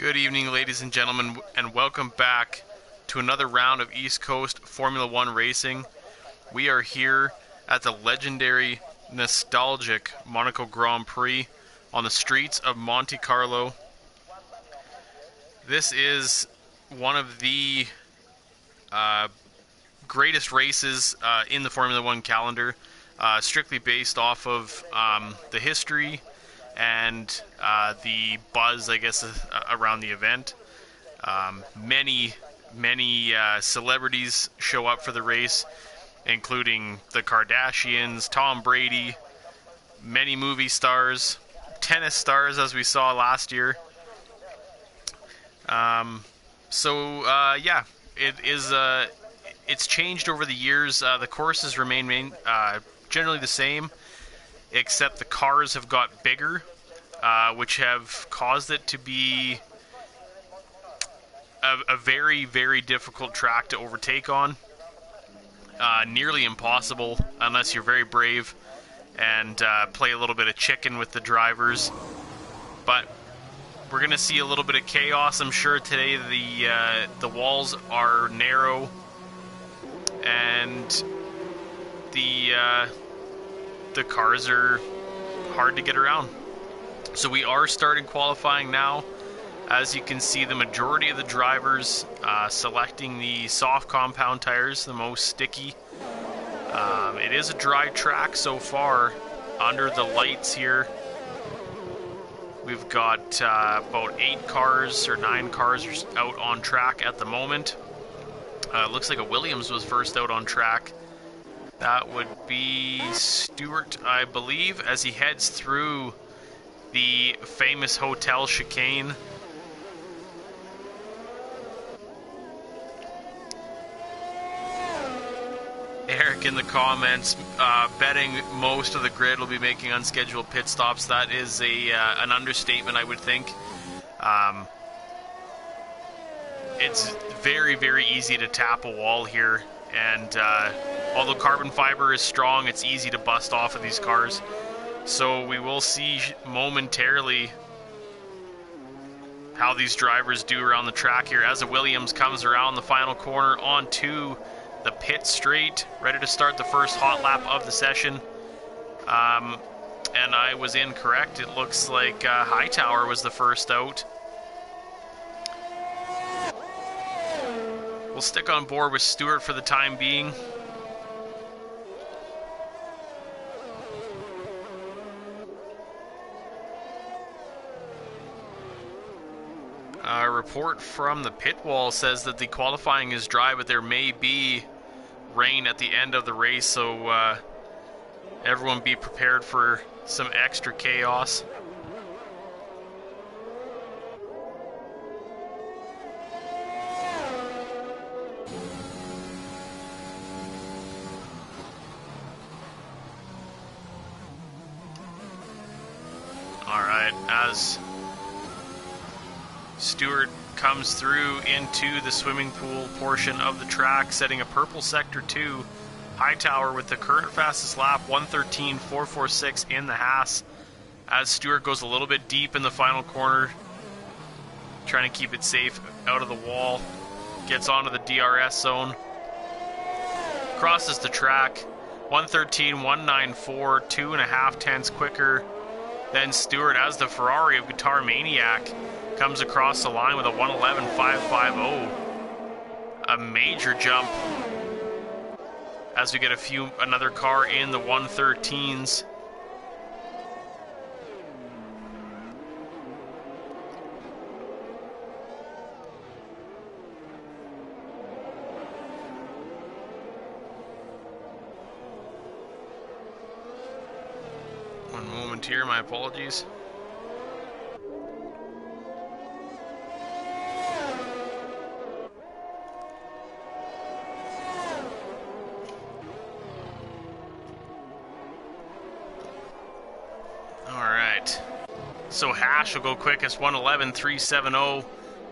Good evening, ladies and gentlemen, and welcome back to another round of East Coast Formula One racing. We are here at the legendary, nostalgic Monaco Grand Prix on the streets of Monte Carlo. This is one of the greatest races in the Formula One calendar, strictly based off of the history and the buzz, I guess, around the event. Many celebrities show up for the race, including the Kardashians, Tom Brady, many movie stars, tennis stars, as we saw last year. It's changed over the years. The courses remain generally the same, except the cars have got bigger, which have caused it to be a very, very difficult track to overtake on. Nearly impossible unless you're very brave and play a little bit of chicken with the drivers. But we're going to see a little bit of chaos, I'm sure, today. The walls are narrow, and the cars are hard to get around. So we are starting qualifying now. As you can see, the majority of the drivers selecting the soft compound tires, the most sticky. It is a dry track so far under the lights here. We've got about 8 cars or 9 cars out on track at the moment. Looks like a Williams was first out on track. That would be Stewart, I believe, as he heads through the famous hotel chicane. Eric in the comments betting most of the grid will be making unscheduled pit stops. That is an understatement, I would think. It's very, very easy to tap a wall here, and although carbon fiber is strong, it's easy to bust off of these cars. So we will see momentarily how these drivers do around the track here as the Williams comes around the final corner onto the pit straight, ready to start the first hot lap of the session. And I was incorrect. It looks like Hightower was the first out. We'll stick on board with Stewart for the time being. A report from the pit wall says that the qualifying is dry, but there may be rain at the end of the race, so everyone be prepared for some extra chaos. Alright, as Stewart comes through into the swimming pool portion of the track, setting a purple sector 2. Hightower with the current fastest lap, 1:13.446 in the Haas, as Stewart goes a little bit deep in the final corner, trying to keep it safe out of the wall. Gets onto the DRS zone, crosses the track, 1:13.194, 2.5 tenths quicker than Stewart, as the Ferrari of Guitar Maniac comes across the line with a 1:11.550. A major jump as we get another car in the 1:13s. One moment here, my apologies. So Hash will go quickest, 1:11.370.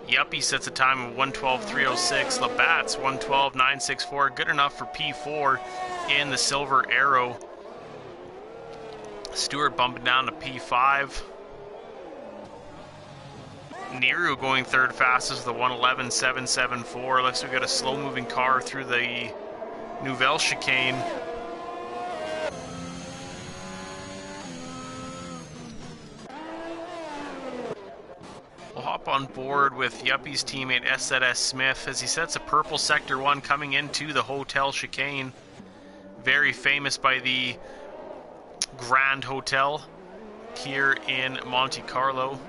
Yuppie sets a time of 1:12.306. Labatt's 1:12.964. Good enough for P4 in the Silver Arrow. Stewart bumping down to P5. Neru going third fastest with a 1:11.774. Looks like we got a slow-moving car through the Nouvelle chicane. We'll hop on board with Yuppie's teammate S3 Smith as he sets a purple Sector 1 coming into the Hotel chicane. Very famous by the Grand Hotel here in Monte Carlo.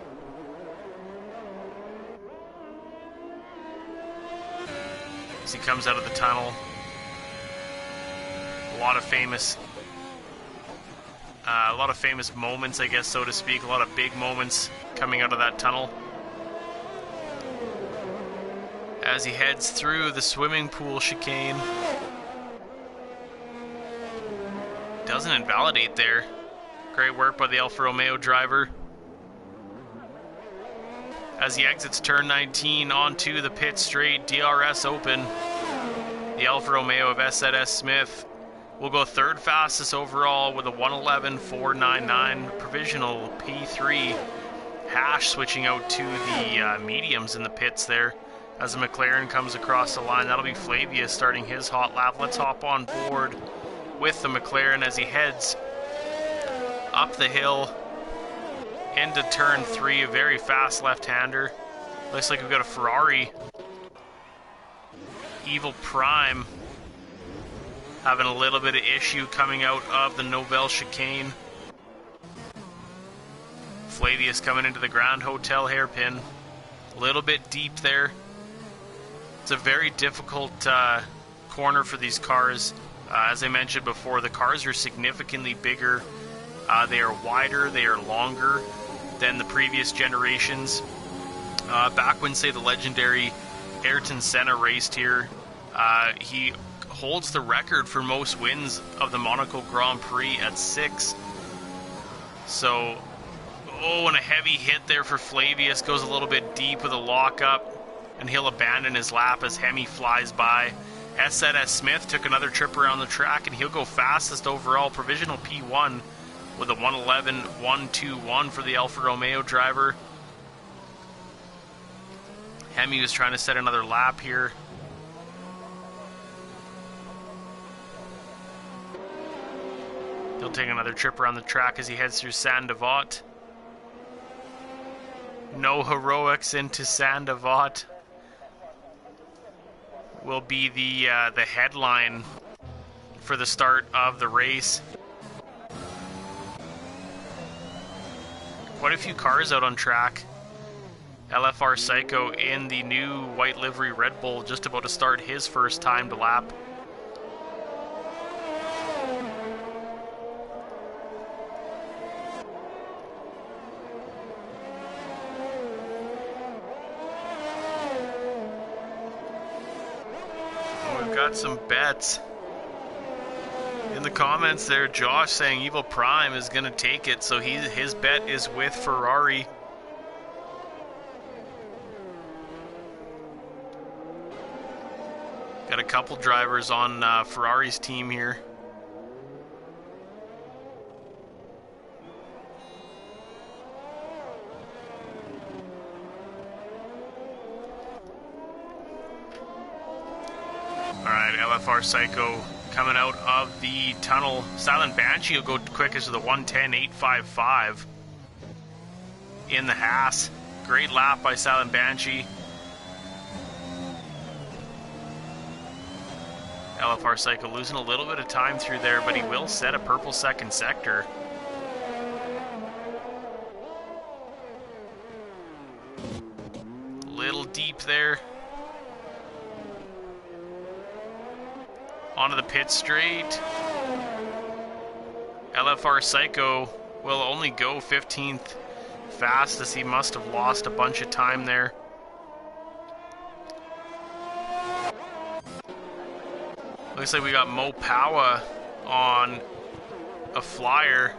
As he comes out of the tunnel, a lot of famous moments, I guess, so to speak. A lot of big moments coming out of that tunnel. As he heads through the swimming pool chicane, doesn't invalidate there. Great work by the Alfa Romeo driver. As he exits turn 19 onto the pit straight, DRS open. The Alfa Romeo of S3 Smith will go third fastest overall with a 1:11.499 provisional P3. Hash switching out to the mediums in the pits there as the McLaren comes across the line. That'll be Flavia starting his hot lap. Let's hop on board with the McLaren as he heads up the hill into turn 3, a very fast left-hander. Looks like we've got a Ferrari. Evil Prime having a little bit of issue coming out of the Nouvelle chicane. Flavius coming into the Grand Hotel hairpin. A little bit deep there. It's a very difficult corner for these cars. As I mentioned before, the cars are significantly bigger. They are wider, they are longer than the previous generations. Back when, say, the legendary Ayrton Senna raced here, he holds the record for most wins of the Monaco Grand Prix at 6. So, and a heavy hit there for Flavius. Goes a little bit deep with a lockup, and he'll abandon his lap as Hemi flies by. S3 Smith took another trip around the track, and he'll go fastest overall, provisional P1, with a 1:11.121 for the Alfa Romeo driver. Hemi was trying to set another lap here. He'll take another trip around the track as he heads through Saint-Devote. No heroics into Saint-Devote will be the headline for the start of the race. Quite a few cars out on track. LFR Psycho in the new white livery Red Bull, just about to start his first timed lap. We've got some bets in the comments there. Josh saying Evil Prime is going to take it, so his bet is with Ferrari. Got a couple drivers on Ferrari's team here. Alright, LFR Psycho coming out of the tunnel. Silent Banshee will go quickest with a 1:10.855 in the Haas. Great lap by Silent Banshee. LFR Psycho losing a little bit of time through there, but he will set a purple second sector. Little deep there. Onto the pit straight. LFR Psycho will only go 15th fastest. He must have lost a bunch of time there. Looks like we got Mo Powa on a flyer.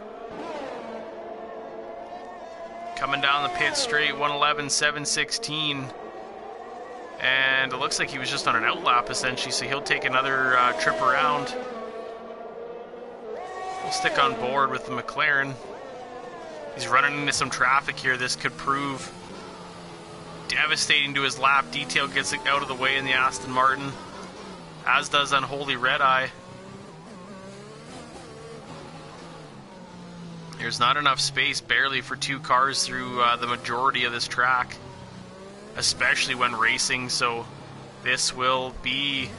Coming down the pit straight, 1:11.716. And it looks like he was just on an outlap, essentially, so he'll take another trip around. We'll stick on board with the McLaren. He's running into some traffic here. This could prove devastating to his lap. Detail gets it out of the way in the Aston Martin, as does Unholy Red Eye. There's not enough space, barely, for two cars through the majority of this track, especially when racing, so this will be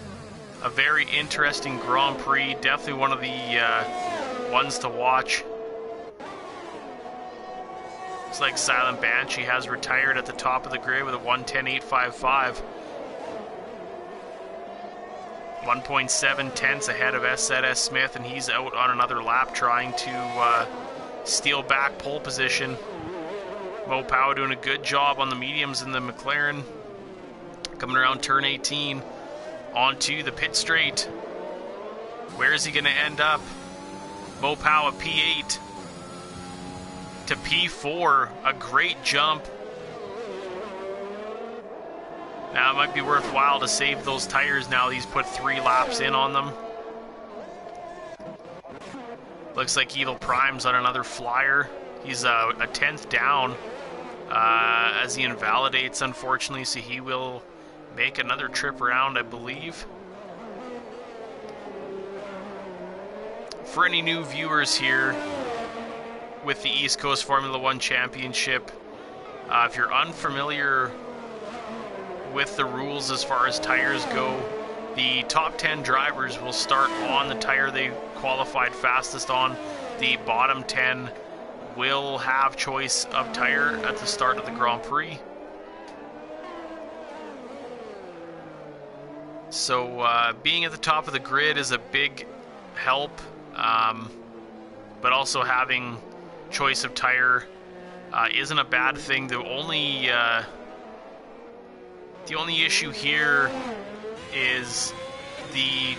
a very interesting Grand Prix. Definitely one of the ones to watch. Looks like Silent Banshee has retired at the top of the grid with a 1:10.855. 1.7 tenths ahead of S Smith, and he's out on another lap trying to steal back pole position. Mo Pow doing a good job on the mediums in the McLaren. Coming around turn 18 onto the pit straight. Where is he going to end up? Mo Pow a P8 to P4. A great jump. Now it might be worthwhile to save those tires now. He's put 3 laps in on them. Looks like Evil Prime's on another flyer. He's a 10th down as he invalidates, unfortunately, so he will make another trip around, I believe. For any new viewers here with the East Coast Formula One Championship, if you're unfamiliar with the rules as far as tires go, the top 10 drivers will start on the tire they qualified fastest on. The bottom 10 will have choice of tire at the start of the Grand Prix. So being at the top of the grid is a big help, but also having choice of tire isn't a bad thing. The only issue here is the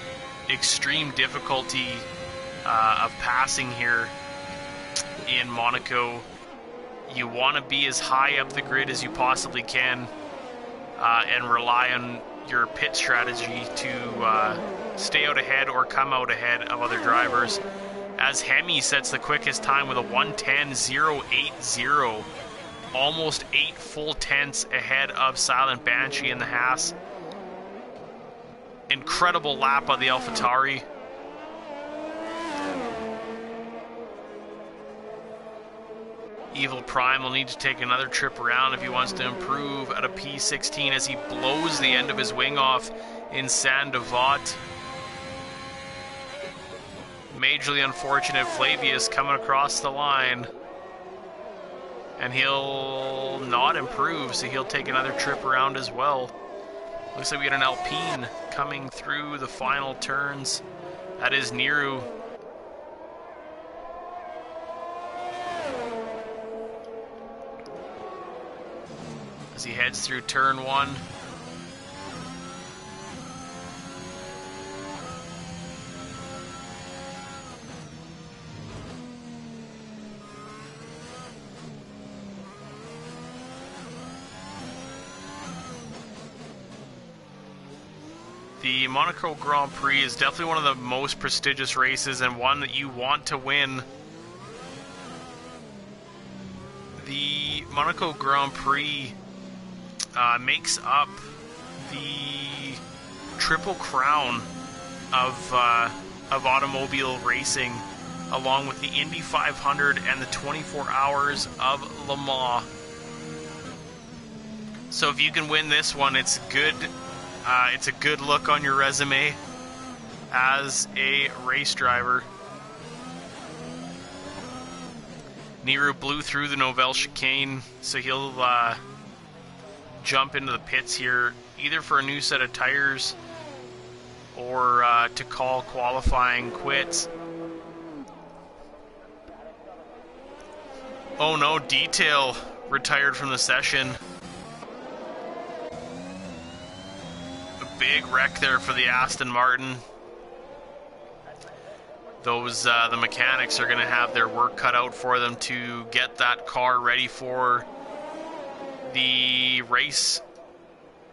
extreme difficulty of passing here in Monaco. You want to be as high up the grid as you possibly can and rely on your pit strategy to stay out ahead or come out ahead of other drivers, as Hemi sets the quickest time with a 1:10.080, almost 8 full tenths ahead of Silent Banshee in the Haas. Incredible lap on the AlphaTauri. Evil Prime will need to take another trip around if he wants to improve at a P16 as he blows the end of his wing off in Saint-Devote. Majorly unfortunate, Flavius coming across the line. And he'll not improve, so he'll take another trip around as well. Looks like we got an Alpine coming through the final turns. That is Niru. As he heads through turn 1. The Monaco Grand Prix is definitely one of the most prestigious races and one that you want to win. The Monaco Grand Prix makes up the triple crown of automobile racing, along with the Indy 500 and the 24 Hours of Le Mans. So if you can win this one, it's good. It's a good look on your resume as a race driver. Niru blew through the Novell chicane, so he'll jump into the pits here, either for a new set of tires or to call qualifying quits. Oh no, Detail retired from the session. Big wreck there for the Aston Martin. Those the mechanics are going to have their work cut out for them to get that car ready for the race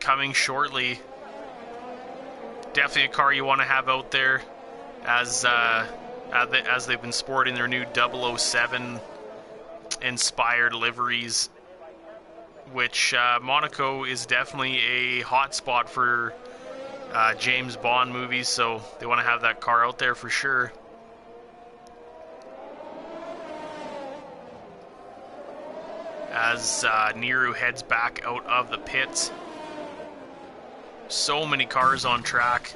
coming shortly. Definitely a car you want to have out there, as they've been sporting their new 007 inspired liveries. which Monaco is definitely a hot spot for James Bond movies, so they want to have that car out there for sure. As Niru heads back out of the pits. So many cars on track.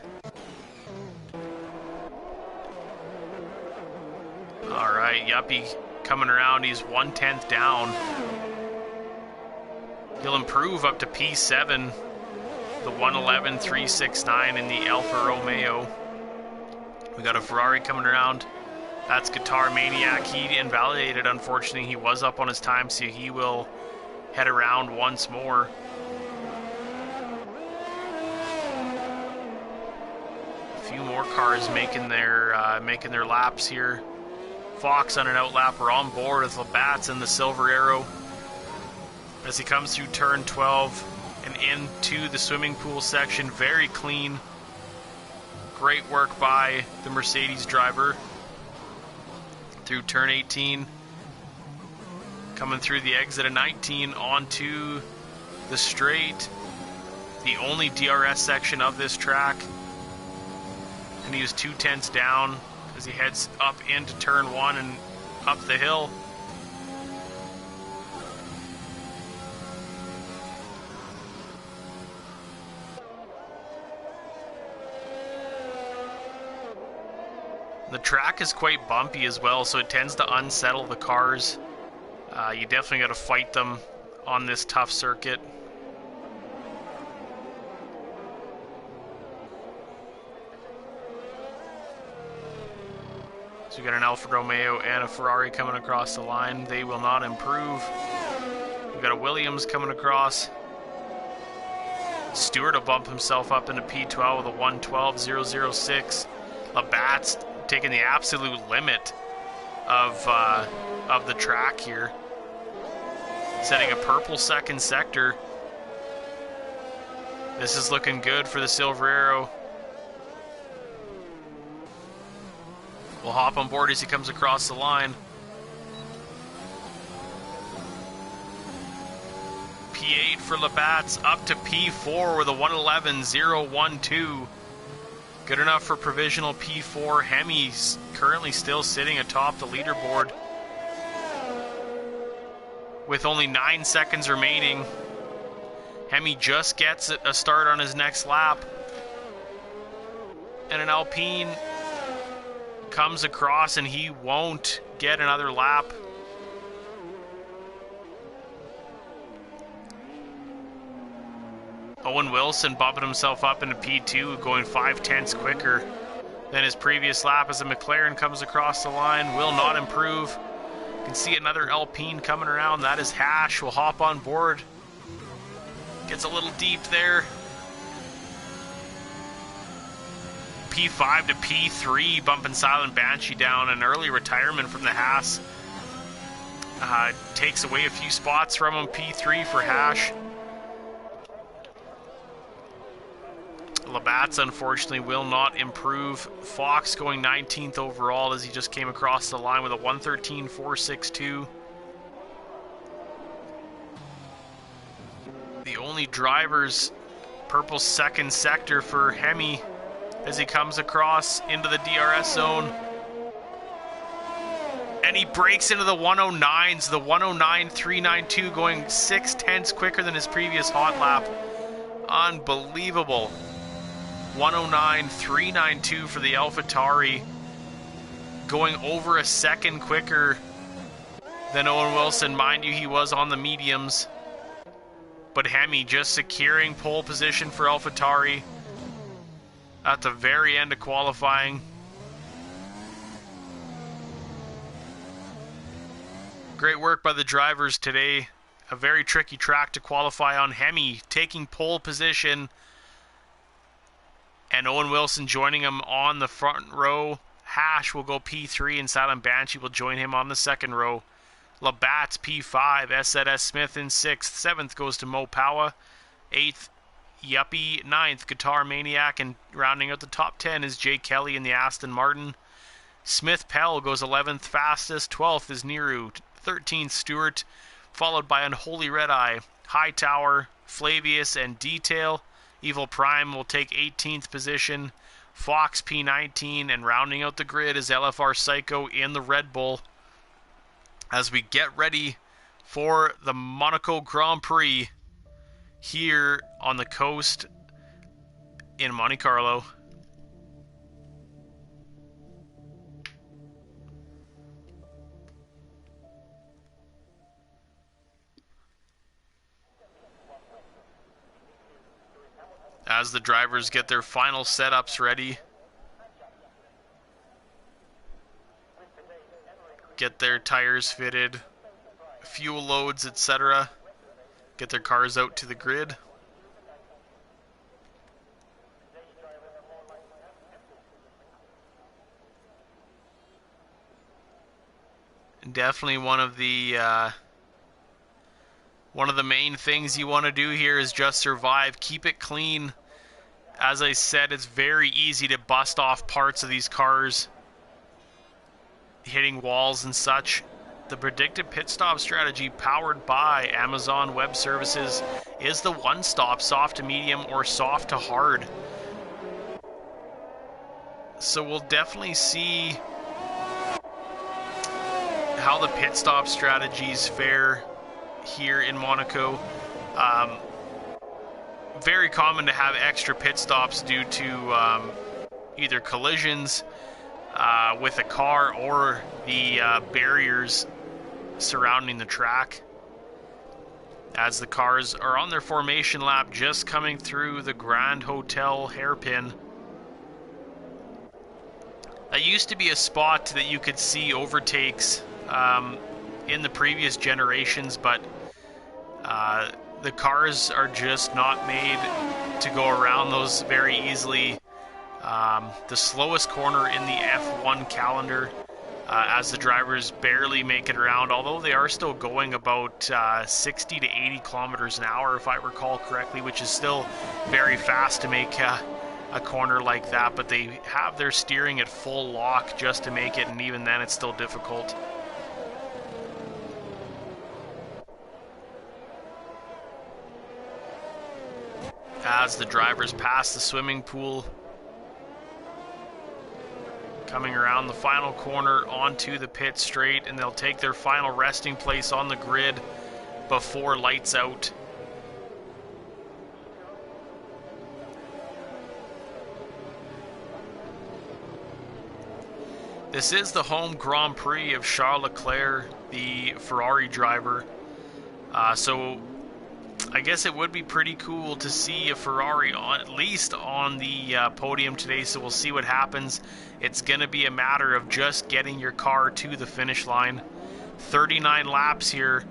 Alright, Yuppie coming around. He's 1/10 down. He'll improve up to P7. The 111.369 in the Alfa Romeo. We got a Ferrari coming around. That's Guitar Maniac. He invalidated, unfortunately. He was up on his time, so he will head around once more. A few more cars making their laps here. Fox on an outlap. We're on board with Labatt's in the Silver Arrow as he comes through turn 12 and into the swimming pool section. Very clean. Great work by the Mercedes driver. Through turn 18, coming through the exit of 19 onto the straight, the only DRS section of this track, and he was 2/10 down as he heads up into turn 1 and up the hill. The track is quite bumpy as well, so it tends to unsettle the cars. You definitely got to fight them on this tough circuit. So we got an Alfa Romeo and a Ferrari coming across the line. They will not improve. We got a Williams coming across. Stewart will bump himself up into P12 with a 112.006. Labatt's taking the absolute limit of the track here, setting a purple second sector. This is looking good for the Silver Arrow. We'll hop on board as he comes across the line. P8 for Labatt's, up to P4 with a 111.012. Good enough for provisional P4. Hemi's currently still sitting atop the leaderboard with only 9 seconds remaining. Hemi just gets a start on his next lap. And an Alpine comes across and he won't get another lap. Owen Wilson bumping himself up into P2, going 5/10 quicker than his previous lap as a McLaren comes across the line. Will not improve. You can see another Alpine coming around. That is Hash. Will hop on board. Gets a little deep there. P5 to P3, bumping Silent Banshee down. An early retirement from the Haas. Takes away a few spots from him. P3 for Hash. Labatt's unfortunately will not improve. Fox going 19th overall as he just came across the line with a 113.462. The only driver's purple second sector for Hemi as he comes across into the DRS zone. And he breaks into the 109s, the 109.392, going 6/10 quicker than his previous hot lap. Unbelievable. 109.392 for the AlphaTauri, going over a second quicker than Owen Wilson. Mind you, he was on the mediums, but Hemi just securing pole position for AlphaTauri at the very end of qualifying. Great work by the drivers today. A very tricky track to qualify on. Hemi taking pole position, and Owen Wilson joining him on the front row. Hash will go P3 and Silent Banshee will join him on the second row. Labatt's P5, S Smith in 6th. 7th goes to Mo Powa. 8th, Yuppie. 9th, Guitar Maniac. And rounding out the top 10 is Jay Kelly in the Aston Martin. Smith Pell goes 11th fastest. 12th is Niru. 13th, Stewart. followed by Unholy Red Eye, Hightower, Flavius, and Detail. Evil Prime will take 18th position. Fox P19, and rounding out the grid is LFR Psycho in the Red Bull. As we get ready for the Monaco Grand Prix here on the coast in Monte Carlo. As the drivers get their final setups ready, get their tires fitted, fuel loads, etc., get their cars out to the grid. And definitely one of the main things you want to do here is just survive, keep it clean. As I said, it's very easy to bust off parts of these cars, hitting walls and such. The predictive pit stop strategy powered by Amazon Web Services is the one-stop soft to medium or soft to hard. So we'll definitely see how the pit stop strategies fare here in Monaco. Very common to have extra pit stops due to either collisions with a car or the barriers surrounding the track. As the cars are on their formation lap, just coming through the Grand Hotel hairpin. That used to be a spot that you could see overtakes in the previous generations, but the cars are just not made to go around those very easily. The slowest corner in the F1 calendar, as the drivers barely make it around, although they are still going about 60 to 80 kilometers an hour, if I recall correctly, which is still very fast to make a corner like that, but they have their steering at full lock just to make it, and even then it's still difficult. As the drivers pass the swimming pool, coming around the final corner onto the pit straight, and they'll take their final resting place on the grid before lights out. This is the home Grand Prix of Charles Leclerc, the Ferrari driver. So I guess it would be pretty cool to see a Ferrari at least on the podium today, so we'll see what happens. It's going to be a matter of just getting your car to the finish line. 39 laps here,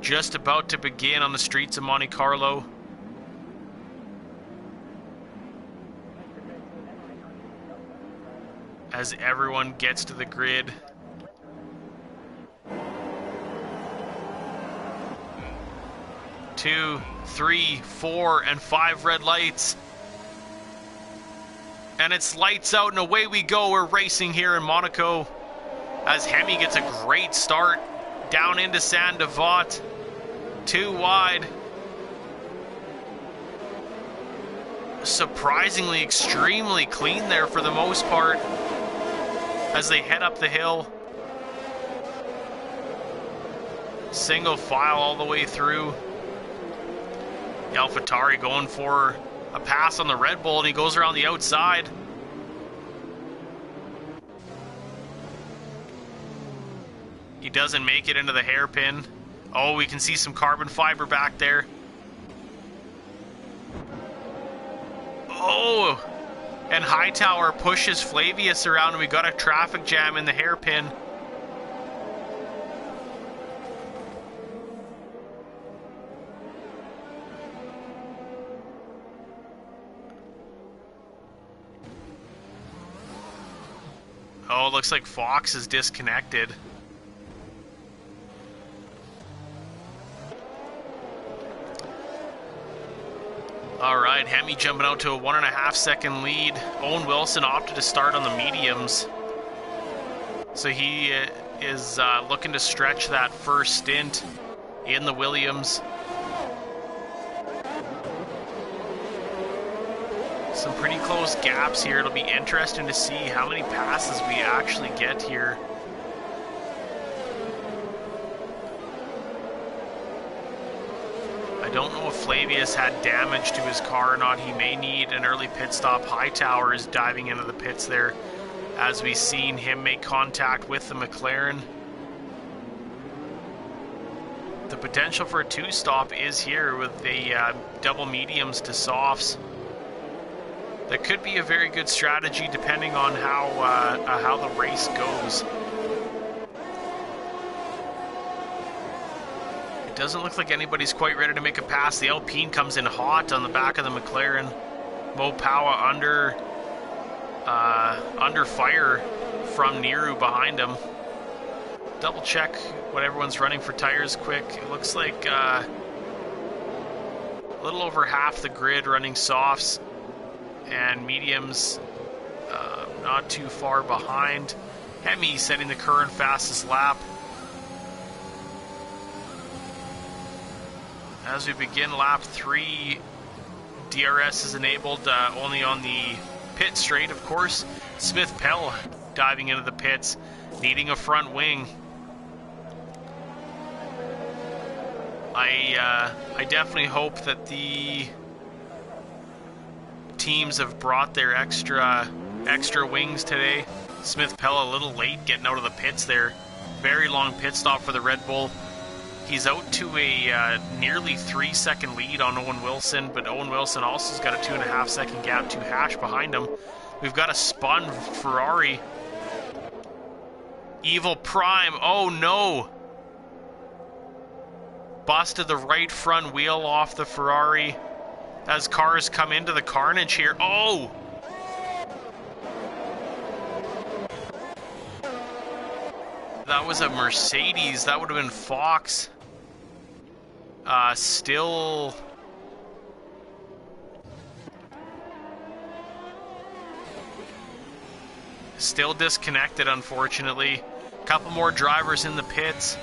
just about to begin on the streets of Monte Carlo. As everyone gets to the grid. Two, three, 4, and 5 red lights. And it's lights out and away we go. We're racing here in Monaco as Hemi gets a great start down into Saint-Devote. 2 wide. Surprisingly extremely clean there for the most part as they head up the hill. Single file all the way through. AlphaTauri going for a pass on the Red Bull, and he goes around the outside. He doesn't make it into the hairpin. Oh, we can see some carbon fiber back there. Oh, and Hightower pushes Flavius around, and we got a traffic jam in the hairpin. Oh, it looks like Fox is disconnected. Alright, Hemi jumping out to a 1.5 second lead. Owen Wilson opted to start on the mediums. So he is looking to stretch that first stint in the Williams. Some pretty close gaps here. It'll be interesting to see how many passes we actually get here. I don't know if Flavius had damage to his car or not. He may need an early pit stop. Hightower is diving into the pits there, as we've seen him make contact with the McLaren. The potential for a two-stop is here with the double mediums to softs. That could be a very good strategy depending on how the race goes. It doesn't look like anybody's quite ready to make a pass. The Alpine comes in hot on the back of the McLaren. Mo Powa under fire from Niru behind him. Double check what everyone's running for tires quick. It looks like a little over half the grid running softs, and mediums not too far behind. Hemi setting the current fastest lap. As we begin lap 3, DRS is enabled only on the pit straight, of course. Smith Pell diving into the pits, needing a front wing. I definitely hope that the teams have brought their extra wings today. Smith Pell a little late getting out of the pits there. Very long pit stop for the Red Bull. He's out to a nearly 3-second lead on Owen Wilson, but Owen Wilson also has got a 2.5-second gap to Hash behind him. We've got a spun Ferrari. Evil Prime, oh no! Busted the right front wheel off the Ferrari as cars come into the carnage here. Oh! That was a Mercedes. That would have been Fox. Still disconnected, unfortunately. A couple more drivers in the pits.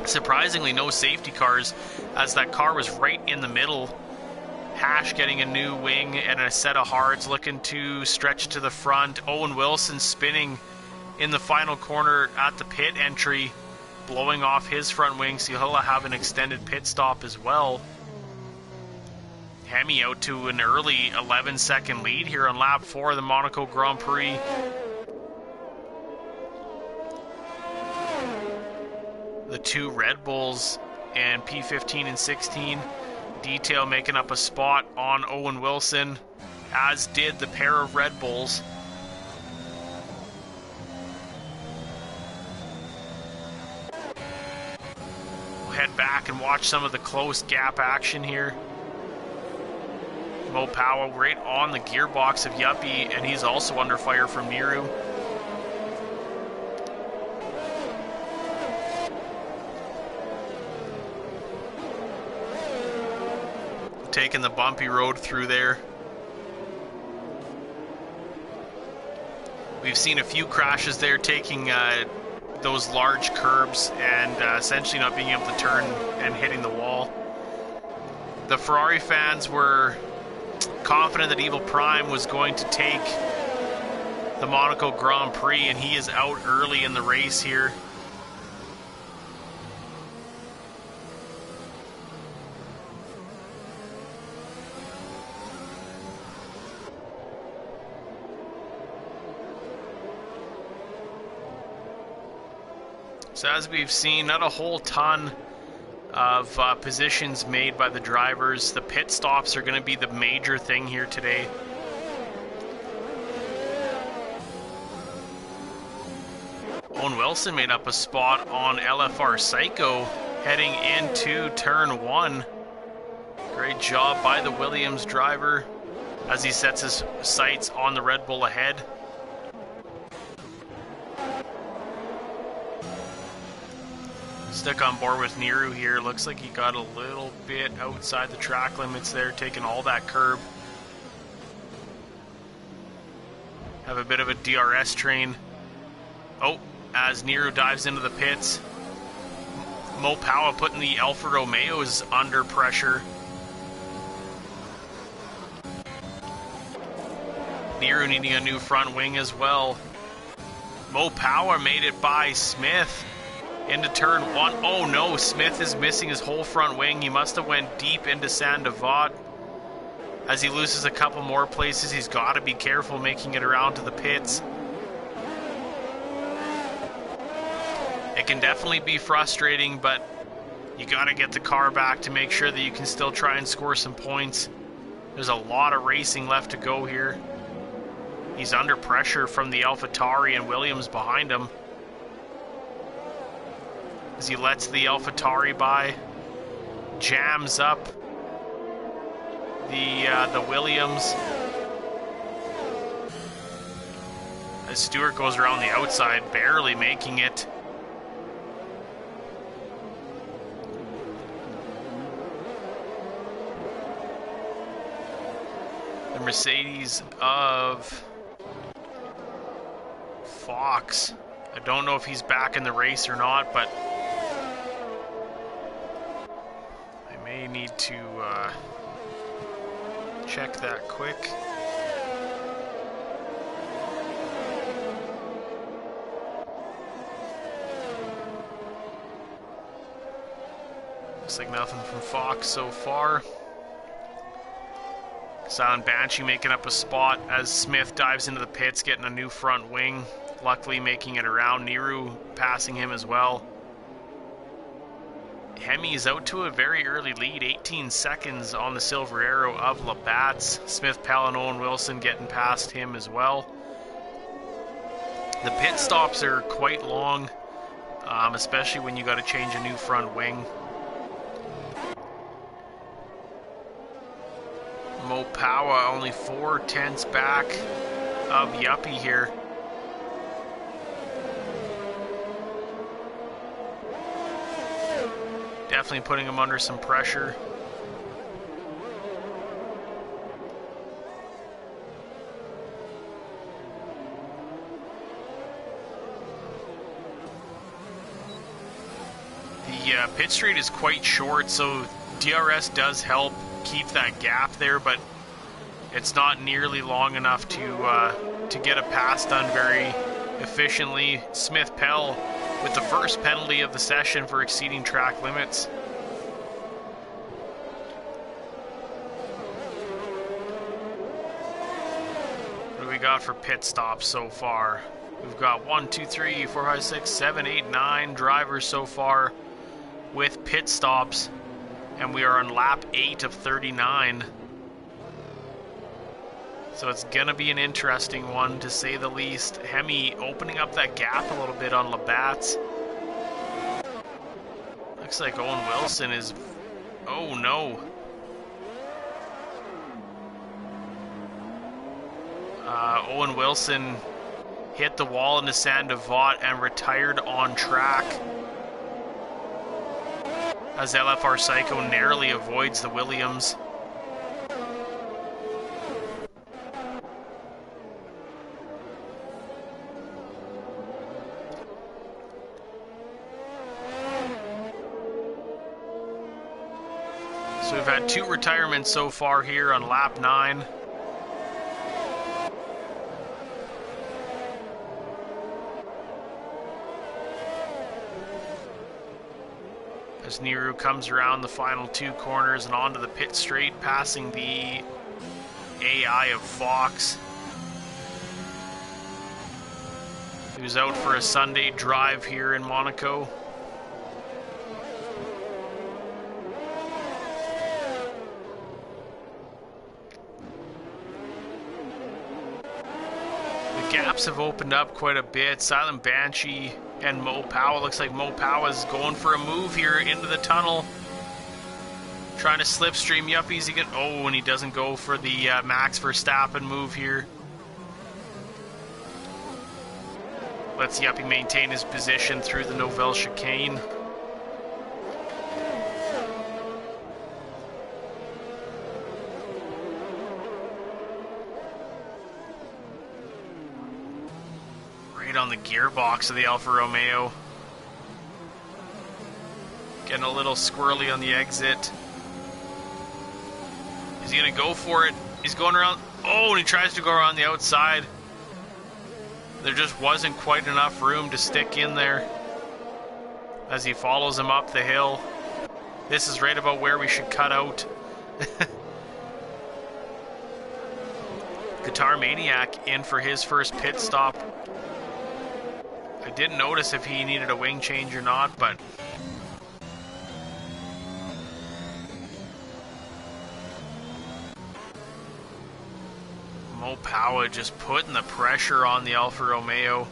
Surprisingly, no safety cars, as that car was right in the middle. Hash getting a new wing and a set of hards looking to stretch to the front. Owen Wilson spinning in the final corner at the pit entry, blowing off his front wing, so he'll have an extended pit stop as well. Hemi out to an early 11-second lead here on lap 4 of the Monaco Grand Prix. The two Red Bulls and P15 and 16 detail making up a spot on Owen Wilson, as did the pair of Red Bulls. We'll head back and watch some of the close gap action here. Mo Powa right on the gearbox of Yuppie, and he's also under fire from Niru. Taking the bumpy road through there. We've seen a few crashes there, taking those large curbs and essentially not being able to turn and hitting the wall. The Ferrari fans were confident that Evil Prime was going to take the Monaco Grand Prix, and he is out early in the race here. So as we've seen, not a whole ton of positions made by the drivers. The pit stops are going to be the major thing here today. Owen Wilson made up a spot on LFR Psycho heading into turn 1. Great job by the Williams driver as he sets his sights on the Red Bull ahead. Stick on board with Niru here. Looks like he got a little bit outside the track limits there, taking all that curb. Have a bit of a DRS train. Oh, as Niru dives into the pits. Mo Powa putting the Alfa Romeos under pressure. Niru needing a new front wing as well. Mo Powa made it by Smith into turn one. Oh no, Smith is missing his whole front wing. He must have went deep into Sandoval. As he loses a couple more places, he's got to be careful making it around to the pits. It can definitely be frustrating, but you got to get the car back to make sure that you can still try and score some points. There's a lot of racing left to go here. He's under pressure from the AlphaTauri and Williams behind him, as he lets the AlphaTauri by, jams up the Williams. As Stewart goes around the outside, barely making it. The Mercedes of Fox. I don't know if he's back in the race or not, but I may need to check that quick. Looks like nothing from Fox so far. Silent Banshee making up a spot as Smith dives into the pits, getting a new front wing. Luckily making it around. Niru passing him as well. Hemi is out to a very early lead, 18 seconds on the Silver Arrow of Labatt's. Smith, Pell, and Owen Wilson getting past him as well. The pit stops are quite long, especially when you got to change a new front wing. Mo Powa only 4/10 back of Yuppie here. Definitely putting him under some pressure. The pit straight is quite short, so DRS does help keep that gap there, but it's not nearly long enough to get a pass done very efficiently. Smith Pell with the first penalty of the session for exceeding track limits. What do we got for pit stops so far? We've got 1, 2, 3, 4, 5, 6, 7, 8, 9 drivers so far with pit stops, and we are on lap 8 of 39. So it's gonna be an interesting one, to say the least. Hemi opening up that gap a little bit on Labatt's. Looks like Owen Wilson is... oh no. Owen Wilson hit the wall into Sandoval and retired on track, as LFR Psycho narrowly avoids the Williams. So we've had 2 retirements so far here on lap 9. As Niru comes around the final 2 corners and onto the pit straight, passing the AI of Fox, who's out for a Sunday drive here in Monaco. The gaps have opened up quite a bit. Silent Banshee and Mo Powa. Looks like Mo Powa is going for a move here into the tunnel, trying to slipstream Yuppies. Oh, and he doesn't go for the Max Verstappen move here. Lets Yuppie maintain his position through the Novelle chicane. On the gearbox of the Alfa Romeo. Getting a little squirrely on the exit. He's going to go for it. He's going around. Oh, and he tries to go around the outside. There just wasn't quite enough room to stick in there as he follows him up the hill. This is right about where we should cut out. Guitar Maniac in for his first pit stop. I didn't notice if he needed a wing change or not, but Mo Powa just putting the pressure on the Alfa Romeo.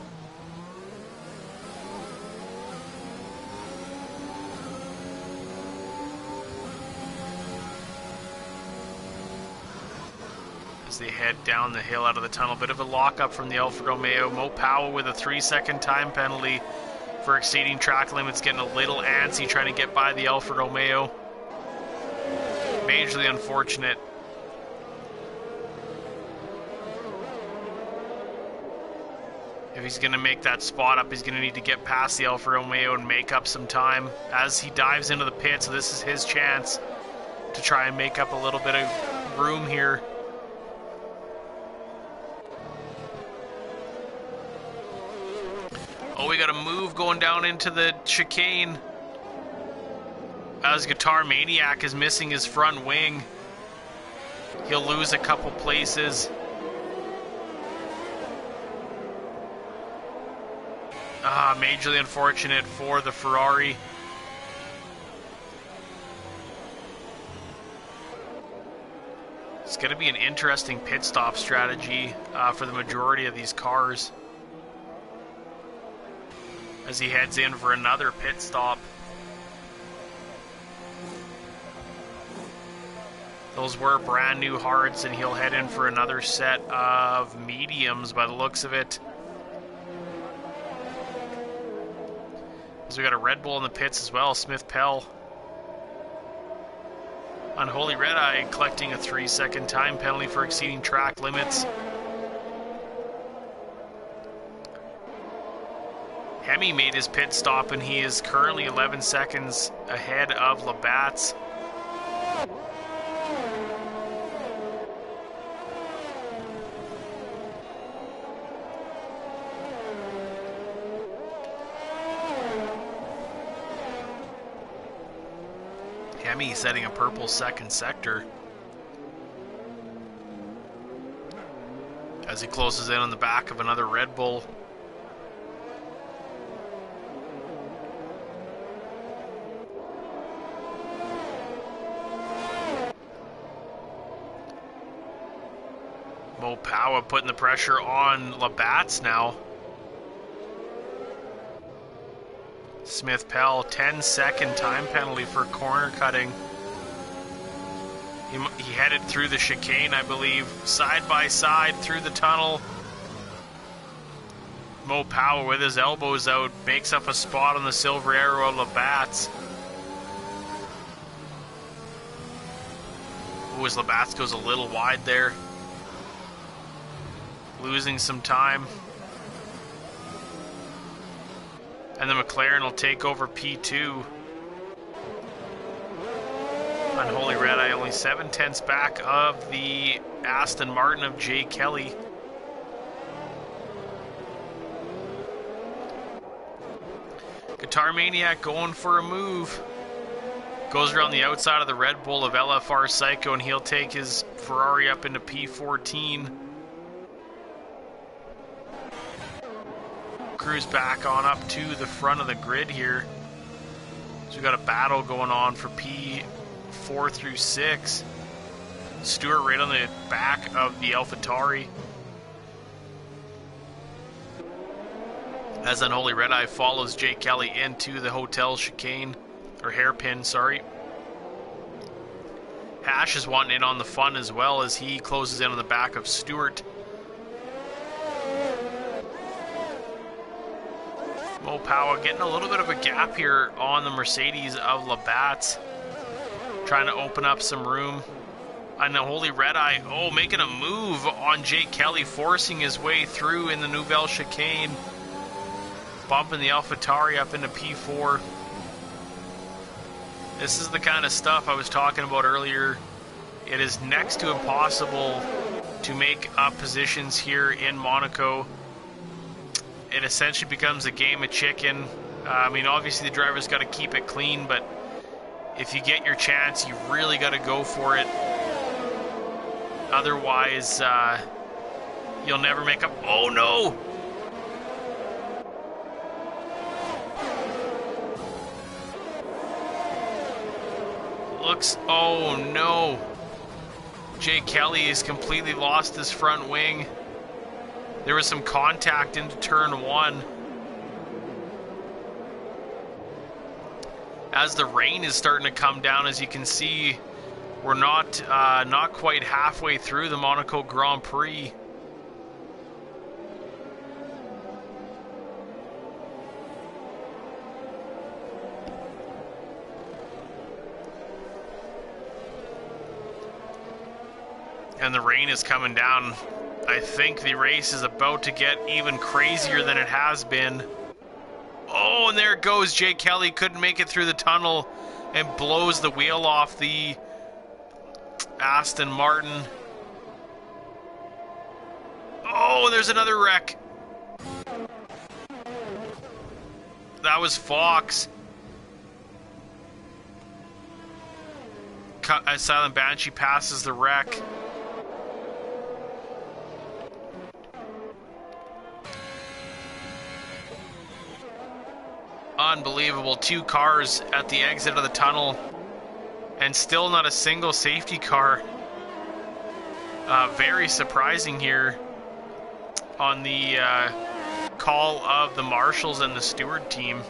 As they head down the hill out of the tunnel. Bit of a lockup from the Alfa Romeo. Mo Powa with a 3-second time penalty for exceeding track limits, getting a little antsy trying to get by the Alfa Romeo. Majorly unfortunate. If he's going to make that spot up, he's going to need to get past the Alfa Romeo and make up some time as he dives into the pit. So this is his chance to try and make up a little bit of room here. Oh, we got a move going down into the chicane as Guitar Maniac is missing his front wing. He'll lose a couple places. Majorly unfortunate for the Ferrari. It's going to be an interesting pit stop strategy for the majority of these cars as he heads in for another pit stop. Those were brand new hards, and he'll head in for another set of mediums by the looks of it. So we got a Red Bull in the pits as well, Smith Pell. Unholy Red Eye collecting a 3-second time penalty for exceeding track limits. Hemi made his pit stop and he is currently 11 seconds ahead of Labatt's. Hemi setting a purple second sector as he closes in on the back of another Red Bull. Mo Powa putting the pressure on Labatt's now. Smith Pell, 10-second time penalty for corner cutting. He headed through the chicane, I believe, side by side through the tunnel. Mo Powa with his elbows out makes up a spot on the silver arrow of Labatt's. Ooh, as Labatt's goes a little wide there. Losing some time. And the McLaren will take over P2. Unholy Red Eye only 7/10 back of the Aston Martin of Jay Kelly. Guitar Maniac going for a move. Goes around the outside of the Red Bull of LFR Psycho, and he'll take his Ferrari up into P14. Cruise back on up to the front of the grid here. So we've got a battle going on for P4 through 6. Stewart right on the back of the AlphaTauri. As Unholy Red Eye follows Jake Kelly into the hotel chicane, or hairpin, sorry. Hash is wanting in on the fun as well as he closes in on the back of Stewart. Mo Powa getting a little bit of a gap here on the Mercedes of Labatt's. Trying to open up some room. Unholy Red Eye, oh, making a move on Jake Kelly, forcing his way through in the Nouvelle chicane. Bumping the AlphaTauri up into P4. This is the kind of stuff I was talking about earlier. It is next to impossible to make up positions here in Monaco. It essentially becomes a game of chicken. I mean, obviously the driver's got to keep it clean, but if you get your chance, you really got to go for it. Otherwise, you'll never make up. Oh no! Oh no! Jay Kelly has completely lost his front wing. There was some contact into turn 1. As the rain is starting to come down, as you can see, we're not quite halfway through the Monaco Grand Prix. And the rain is coming down. I think the race is about to get even crazier than it has been. Oh, and there it goes. Jay Kelly couldn't make it through the tunnel and blows the wheel off the Aston Martin. Oh, there's another wreck. That was Fox. Silent Banshee passes the wreck. Unbelievable. 2 cars at the exit of the tunnel and still not a single safety car. Very surprising here on the call of the marshals and the steward team.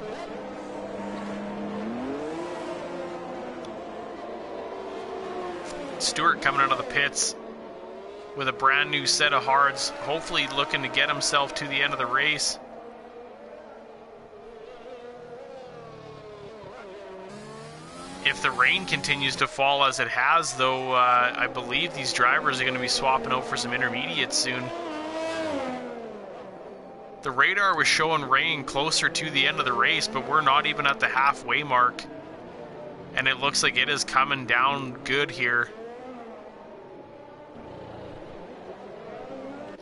Stewart coming out of the pits with a brand new set of hards, hopefully looking to get himself to the end of the race. If the rain continues to fall as it has, though, I believe these drivers are going to be swapping out for some intermediates soon. The radar was showing rain closer to the end of the race, but we're not even at the halfway mark. And it looks like it is coming down good here.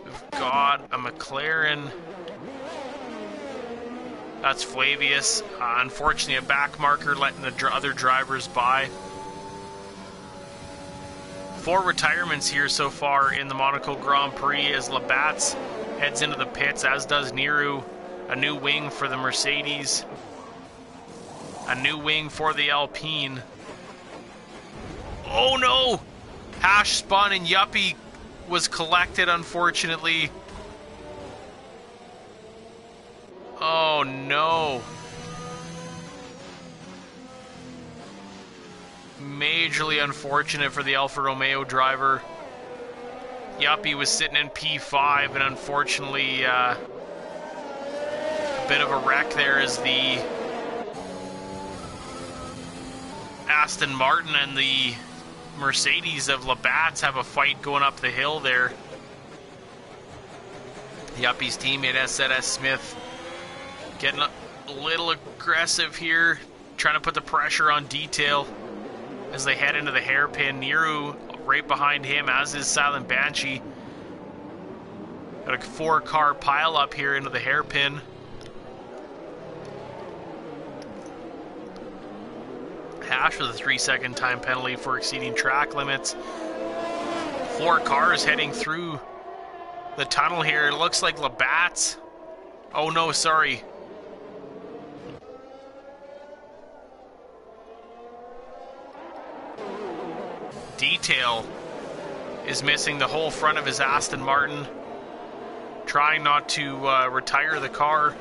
We've got a McLaren. That's Flavius. Unfortunately, a back marker letting the other drivers by. 4 retirements here so far in the Monaco Grand Prix as Labatt's heads into the pits, as does Niru. A new wing for the Mercedes. A new wing for the Alpine. Oh no! Hash spun and Yuppie was collected, unfortunately. Oh no. Majorly unfortunate for the Alfa Romeo driver. Yuppie was sitting in P5 and unfortunately a bit of a wreck there as the Aston Martin and the Mercedes of Labatt's have a fight going up the hill there. Yuppie's teammate S3 Smith getting a little aggressive here, trying to put the pressure on Detail as they head into the hairpin. Niru right behind him, as is Silent Banshee. Got a 4-car pile up here into the hairpin. Hash with a 3-second time penalty for exceeding track limits. 4 cars heading through the tunnel here. It looks like Labatt's. Oh no, sorry. Detail is missing the whole front of his Aston Martin, trying not to retire the car.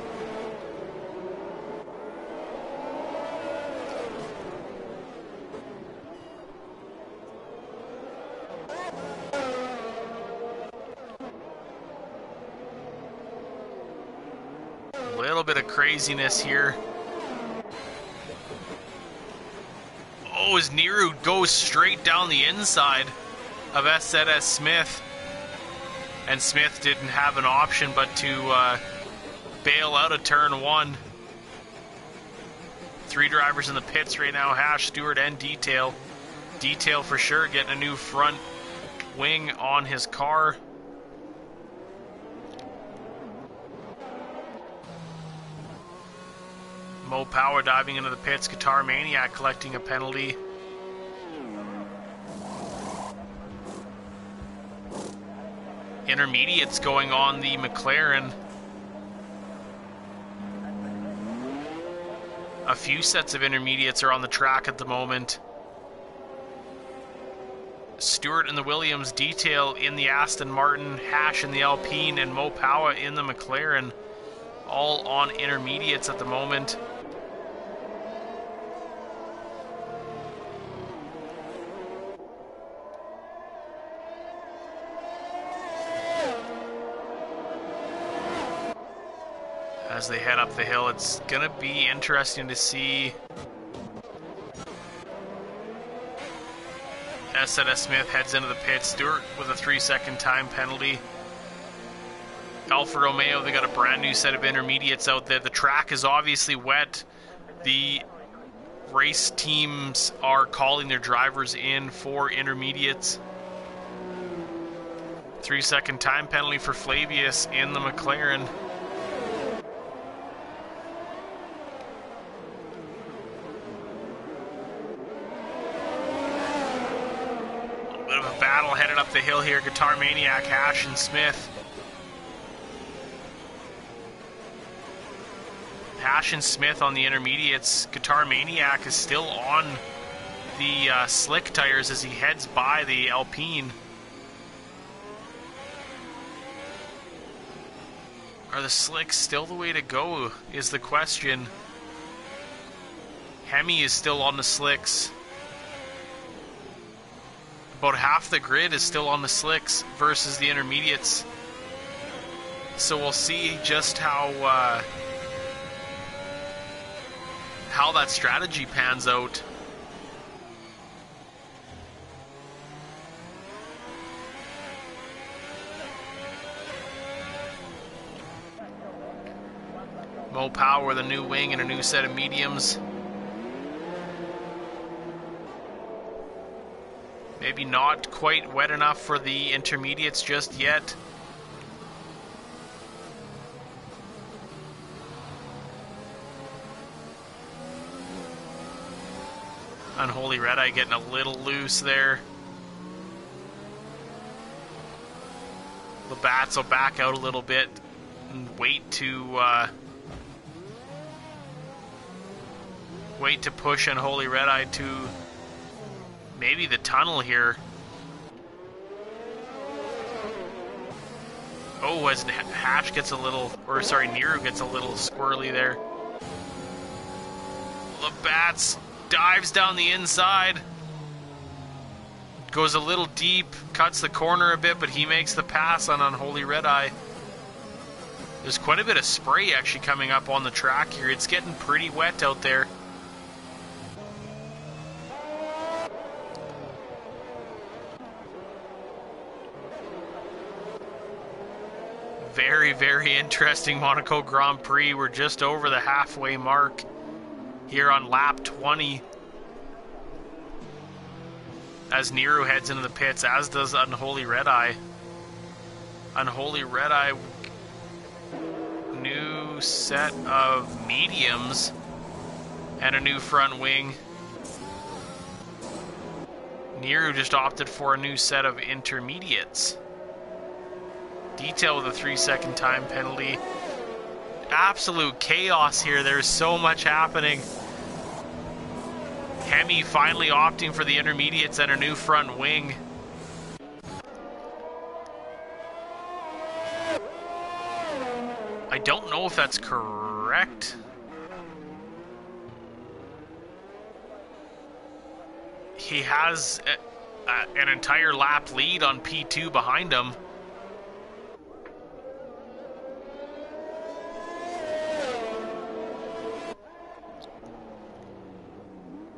A little bit of craziness here. Oh, as Niru goes straight down the inside of S3 Smith. And Smith didn't have an option but to bail out of turn 1. Three drivers in the pits right now, Hash, Stewart, and Detail. Detail for sure getting a new front wing on his car. Mo Power diving into the pits. Guitar Maniac collecting a penalty. Intermediates going on the McLaren. A few sets of intermediates are on the track at the moment. Stewart in the Williams, Detail in the Aston Martin, Hash in the Alpine, and Mo Power in the McLaren. All on intermediates at the moment. As they head up the hill, it's gonna be interesting to see. S. Smith heads into the pit. Stewart with a 3-second time penalty. Alfa Romeo, they got a brand new set of intermediates out there. The track is obviously wet. The race teams are calling their drivers in for intermediates. 3-second time penalty for Flavius in the McLaren. Battle headed up the hill here. Guitar Maniac, Hash, and Smith. Hash and Smith on the intermediates. Guitar Maniac is still on the slick tires as he heads by the Alpine. Are the slicks still the way to go is the question. Hemi is still on the slicks. About half the grid is still on the slicks versus the intermediates. So we'll see just how that strategy pans out. Mo Power with a new wing and a new set of mediums. Maybe not quite wet enough for the intermediates just yet. Unholy Red Eye getting a little loose there. Labatt's will back out a little bit and wait to push Unholy Red Eye to maybe the tunnel here. Oh, as Hash gets a little, or sorry, Niru gets a little squirrely there. Labatt's dives down the inside. Goes a little deep, cuts the corner a bit, but he makes the pass on Unholy Red Eye. There's quite a bit of spray actually coming up on the track here. It's getting pretty wet out there. Very, very interesting Monaco Grand Prix. We're just over the halfway mark here on lap 20. As Niru heads into the pits, as does Unholy Red Eye. Unholy Red Eye, new set of mediums and a new front wing. Niru just opted for a new set of intermediates. Detail with a 3-second time penalty. Absolute chaos here. There's so much happening. Hemi finally opting for the intermediates and a new front wing. I don't know if that's correct. He has an entire lap lead on P2 behind him.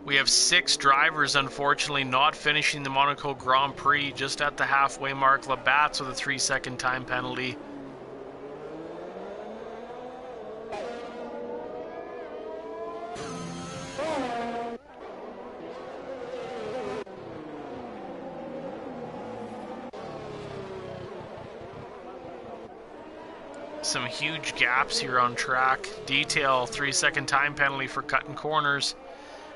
We have 6 drivers, unfortunately, not finishing the Monaco Grand Prix just at the halfway mark. Labatt's with a 3-second time penalty. some huge gaps here on track. Detail, 3-second time penalty for cutting corners.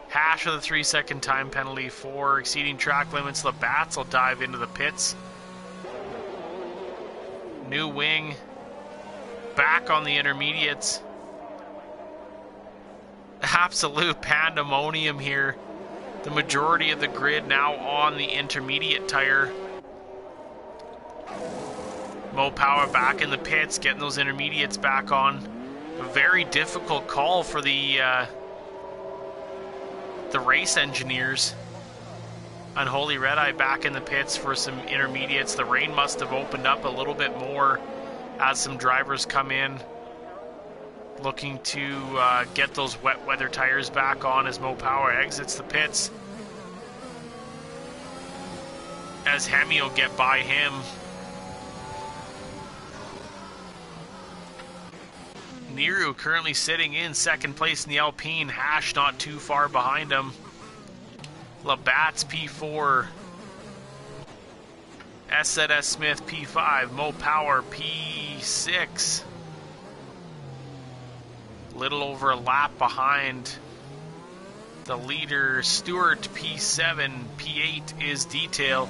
Hash with a 3-second time penalty for exceeding track limits. Labatt's will dive into the pits. New wing. Back on the intermediates. Absolute pandemonium here. The majority of the grid now on the intermediate tire. Mo Power back in the pits, getting those intermediates back on. A very difficult call for the race engineers. Unholy Red Eye back in the pits for some intermediates. The rain must have opened up a little bit more as some drivers come in, looking to get those wet weather tires back on as Mo Power exits the pits. As Hemi will get by him. Niru currently sitting in second place in the Alpine. Hash not too far behind him. Labatt's P4. S3 Smith P5. Mo Power P6. Little over a lap behind the leader. Stewart P7. P8 is Detail.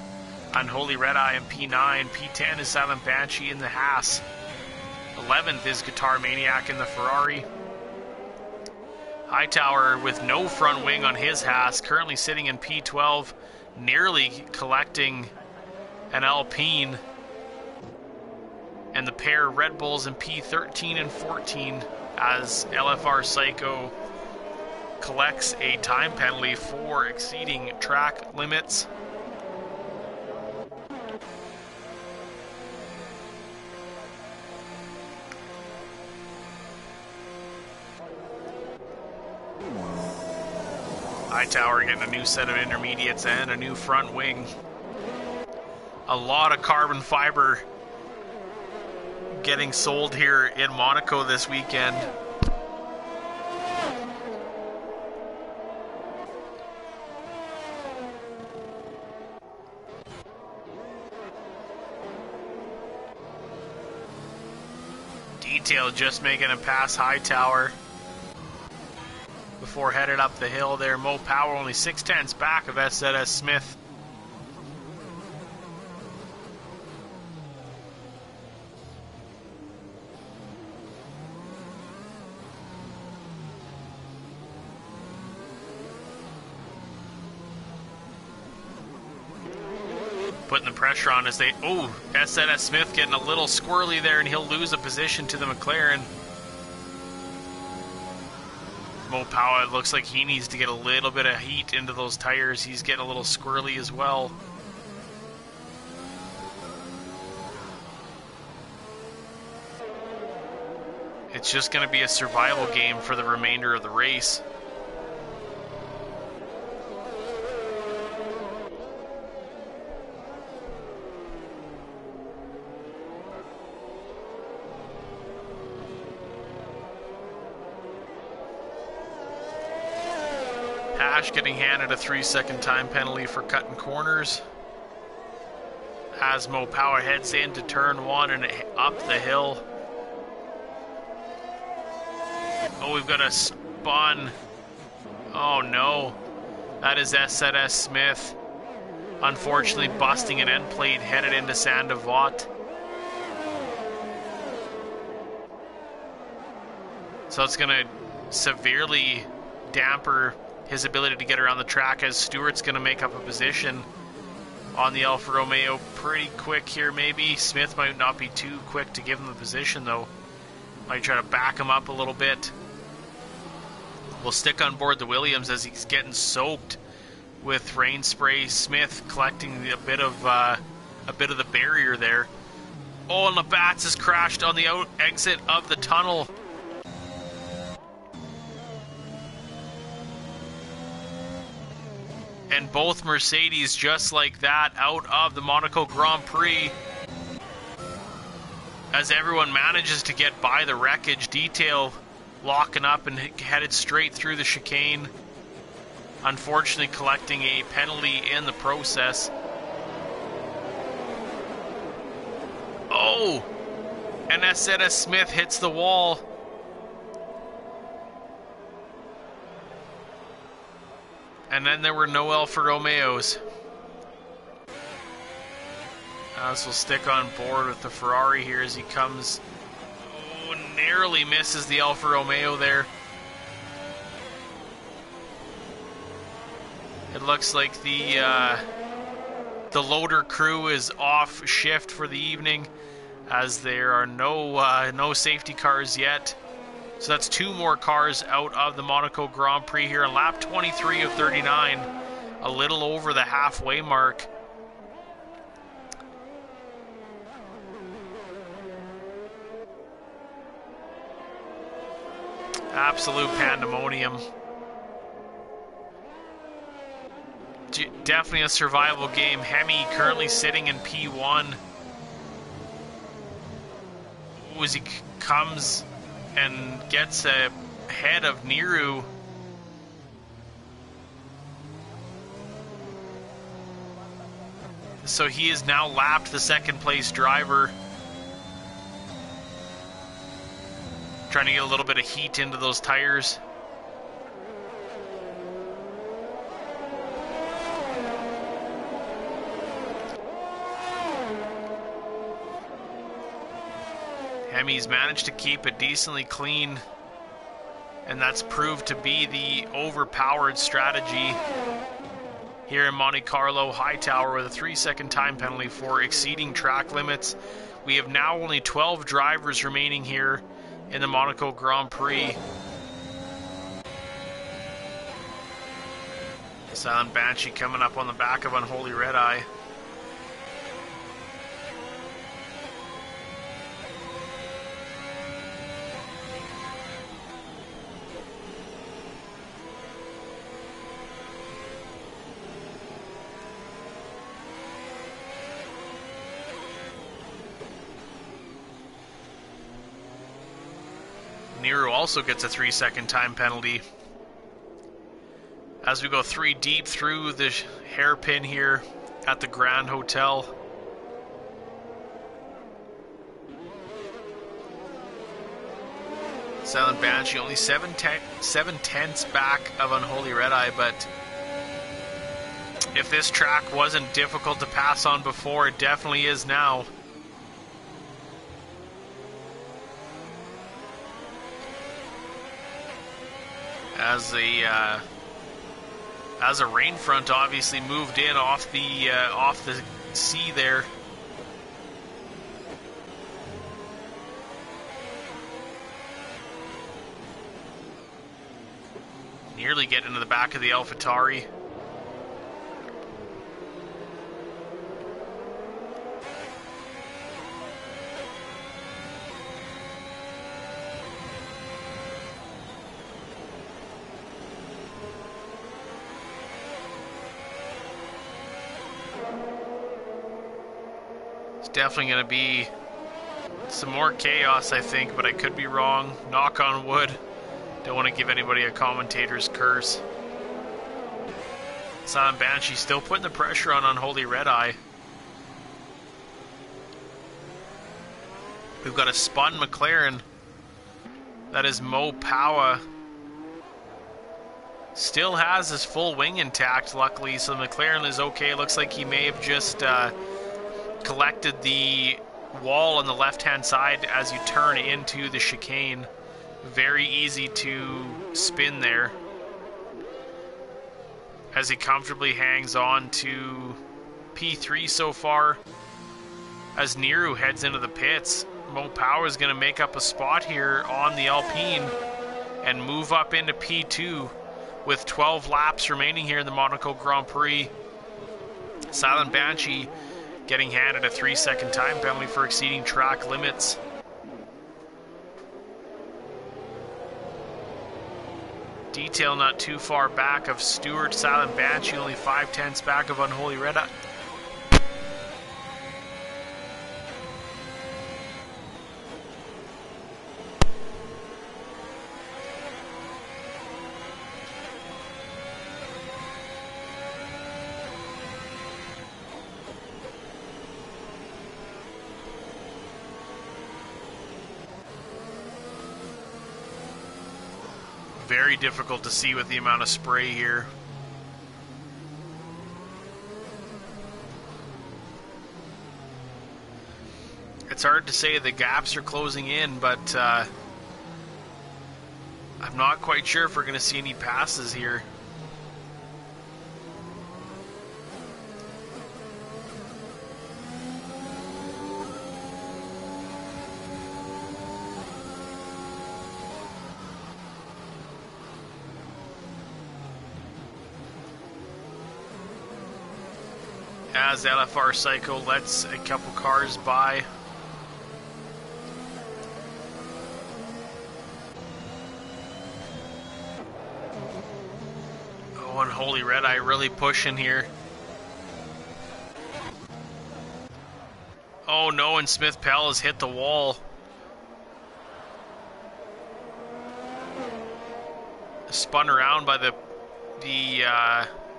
Unholy Red Eye in P9. P10 is Silent Banshee in the Haas. 11th is Guitar Maniac in the Ferrari. Hightower with no front wing on his Haas, currently sitting in P12, nearly collecting an Alpine. And the pair Red Bulls in P13 and 14 as LFR Psycho collects a time penalty for exceeding track limits. Hightower getting a new set of intermediates and a new front wing. A lot of carbon fiber getting sold here in Monaco this weekend. Detail just making a pass Hightower before headed up the hill there. Mo Power only 6/10 back of S3 Smith. Putting the pressure on as they... Oh, S3 Smith getting a little squirrely there, and he'll lose a position to the McLaren. Mo Power, it looks like he needs to get a little bit of heat into those tires. He's getting a little squirrely as well. It's just going to be a survival game for the remainder of the race. Hash getting handed a 3-second time penalty for cutting corners. As Mo Power heads into turn 1 and up the hill. Oh, we've got a spun. Oh no. That is S3 Smith. Unfortunately busting an end plate headed into Saint-Devote. So it's going to severely damper his ability to get around the track, as Stewart's going to make up a position on the Alfa Romeo pretty quick here maybe. Smith might not be too quick to give him the position though. Might try to back him up a little bit. We'll stick on board the Williams as he's getting soaked with rain spray. Smith collecting a bit of the barrier there. Oh, and Labatt's has crashed on the exit of the tunnel. And both Mercedes, just like that, out of the Monaco Grand Prix. As everyone manages to get by the wreckage. Detail locking up and headed straight through the chicane. Unfortunately collecting a penalty in the process. Oh! And S Smith hits the wall. And then there were no Alfa Romeos. This will stick on board with the Ferrari here as he comes. Oh, narrowly misses the Alfa Romeo there. It looks like the loader crew is off shift for the evening, as there are no safety cars yet. So that's 2 more cars out of the Monaco Grand Prix here on lap 23 of 39, a little over the halfway mark. Absolute pandemonium. Definitely a survival game. Hemi currently sitting in P1. As he comes and gets ahead of Niru. So he has now lapped the second place driver. Trying to get a little bit of heat into those tires. Hemi's managed to keep it decently clean, and that's proved to be the overpowered strategy here in Monte Carlo. Hightower with a 3-second time penalty for exceeding track limits. We have now only 12 drivers remaining here in the Monaco Grand Prix. Silent Banshee coming up on the back of Unholy Red Eye. Nero also gets a 3-second time penalty as we go 3 deep through the hairpin here at the Grand Hotel. Silent Banshee only 7/10 back of Unholy Red Eye, but if this track wasn't difficult to pass on before, it definitely is now. As a rain front obviously moved in off the sea there. Nearly get into the back of the AlphaTauri. Definitely going to be some more chaos, I think, but I could be wrong. Knock on wood. Don't want to give anybody a commentator's curse. Silent Banshee still putting the pressure on Unholy Red Eye. We've got a spun McLaren. That is Mo Powa. Still has his full wing intact, luckily, so the McLaren is okay. Looks like he may have just collected the wall on the left-hand side as you turn into the chicane. Very easy to spin there as he comfortably hangs on to P3 so far. As Niru heads into the pits, Mo Powa is going to make up a spot here on the Alpine and move up into P2 with 12 laps remaining here in the Monaco Grand Prix. Silent Banshee getting handed a 3-second time penalty for exceeding track limits. Detail not too far back of Stewart. Silent Banshee only 5/10 back of Unholy Red Eye. very difficult to see with the amount of spray here. It's hard to say the gaps are closing in, but I'm not quite sure if we're going to see any passes here. As LFR Psycho lets a couple cars by. Oh, and Holy Red Eye really pushing here. Oh no, and Smith Pell has hit the wall. Spun around by the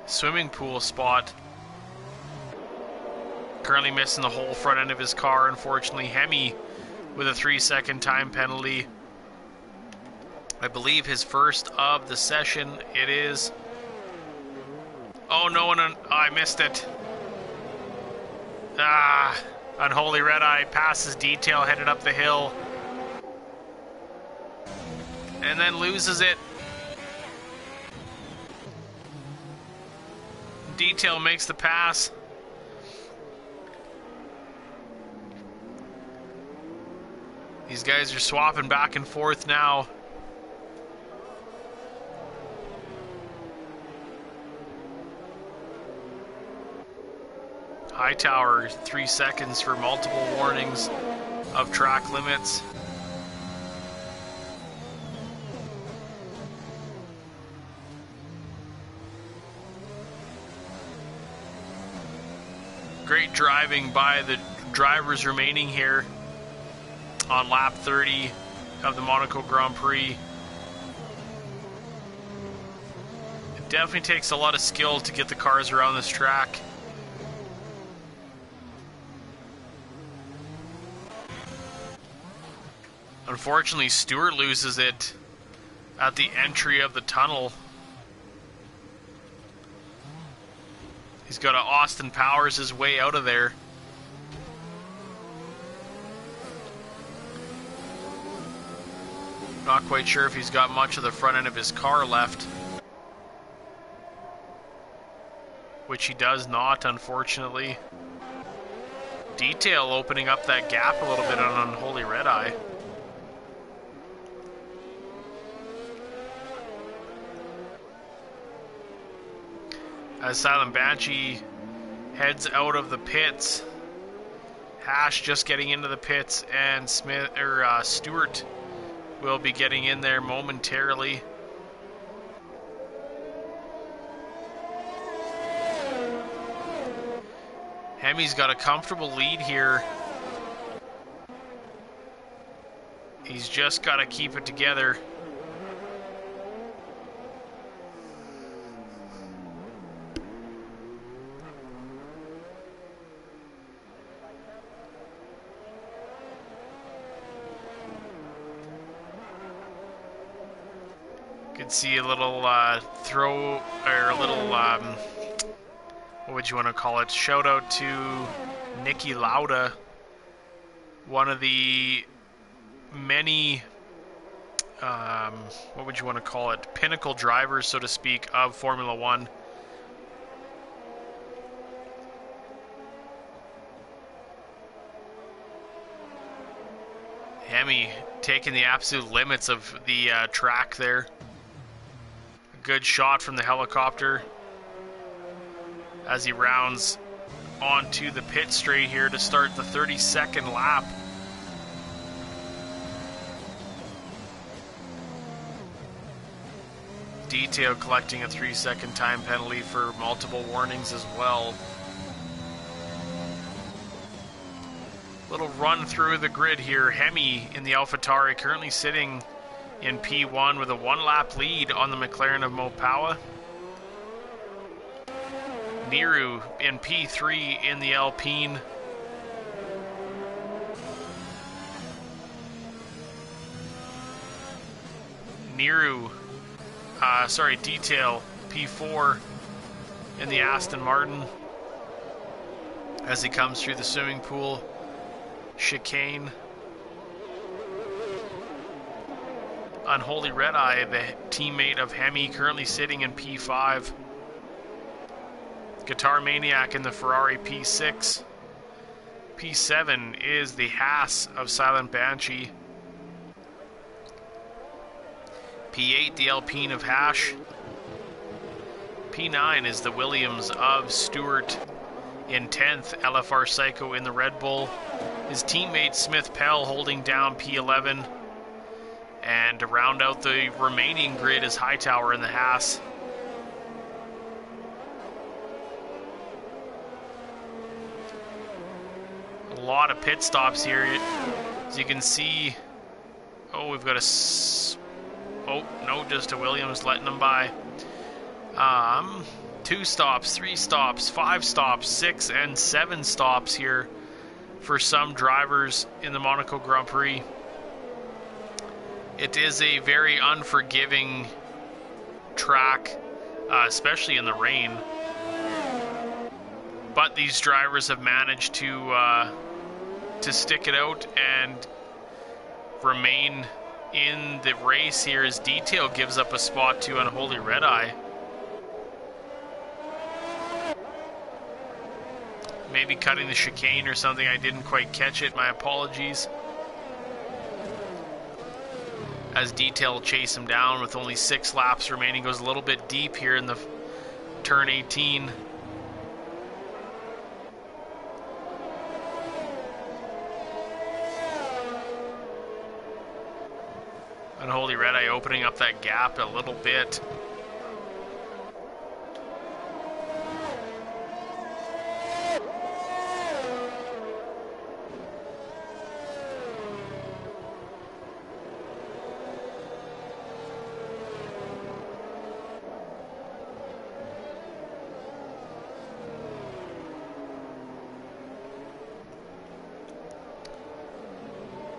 swimming pool spot. Currently missing the whole front end of his car, unfortunately. Hemi with a 3-second time penalty. I believe his first of the session. It is. Oh no, I missed it. Unholy Red Eye passes Detail, headed up the hill. And then loses it. Detail makes the pass. These guys are swapping back and forth now. Hightower, 3 seconds for multiple warnings of track limits. Great driving by the drivers remaining here on lap 30 of the Monaco Grand Prix. It definitely takes a lot of skill to get the cars around this track. Unfortunately, Stewart loses it at the entry of the tunnel. He's got to Austin Powers his way out of there. Not quite sure if he's got much of the front end of his car left. Which he does not, unfortunately. Detail opening up that gap a little bit on Unholy Red Eye. As Silent Banshee heads out of the pits. Hash just getting into the pits, and Stewart will be getting in there momentarily. Hemi's got a comfortable lead here. He's just got to keep it together. Could see a little throw, or a little, what would you want to call it? Shout out to Nicky Lauda, one of the many, what would you want to call it? Pinnacle drivers, so to speak, of Formula One. Hemi taking the absolute limits of the track there. Good shot from the helicopter as he rounds onto the pit straight here to start the 32nd lap. Detail collecting a 3-second time penalty for multiple warnings as well. Little run through the grid here. Hemi in the AlphaTauri currently sitting in P1 with a 1-lap lead on the McLaren of Mo Powa. Niru in P3 in the Alpine. Niru detail P4 in the Aston Martin as he comes through the swimming pool chicane. Unholy Red Eye, the teammate of Hemi, currently sitting in P5. Guitar Maniac in the Ferrari P6. P7 is the Haas of Silent Banshee. P8, the Alpine of Hash. P9 is the Williams of Stewart. In 10th, LFR Psycho in the Red Bull. His teammate Smith Pell holding down P11. And to round out the remaining grid is Hightower in the Haas. A lot of pit stops here. As you can see, oh, we've got oh, no, just a Williams letting them by. 2 stops, 3 stops, 5 stops, 6 and 7 stops here for some drivers in the Monaco Grand Prix. It is a very unforgiving track, especially in the rain. But these drivers have managed to stick it out and remain in the race here as Detail gives up a spot to Unholy Red Eye. Maybe cutting the chicane or something. I didn't quite catch it. My apologies. As Detail chase him down with only 6 laps remaining. Goes a little bit deep here in the turn 18. Unholy Red Eye opening up that gap a little bit.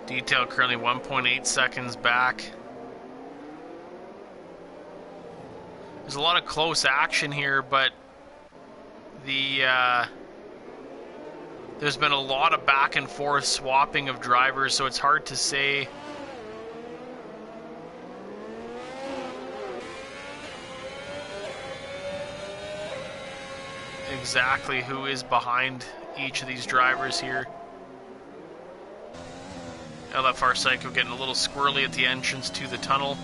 Detail currently 1.8 seconds back. There's a lot of close action here, but there's been a lot of back and forth swapping of drivers, so it's hard to say exactly who is behind each of these drivers here. LFR Psycho getting a little squirrely at the entrance to the tunnel.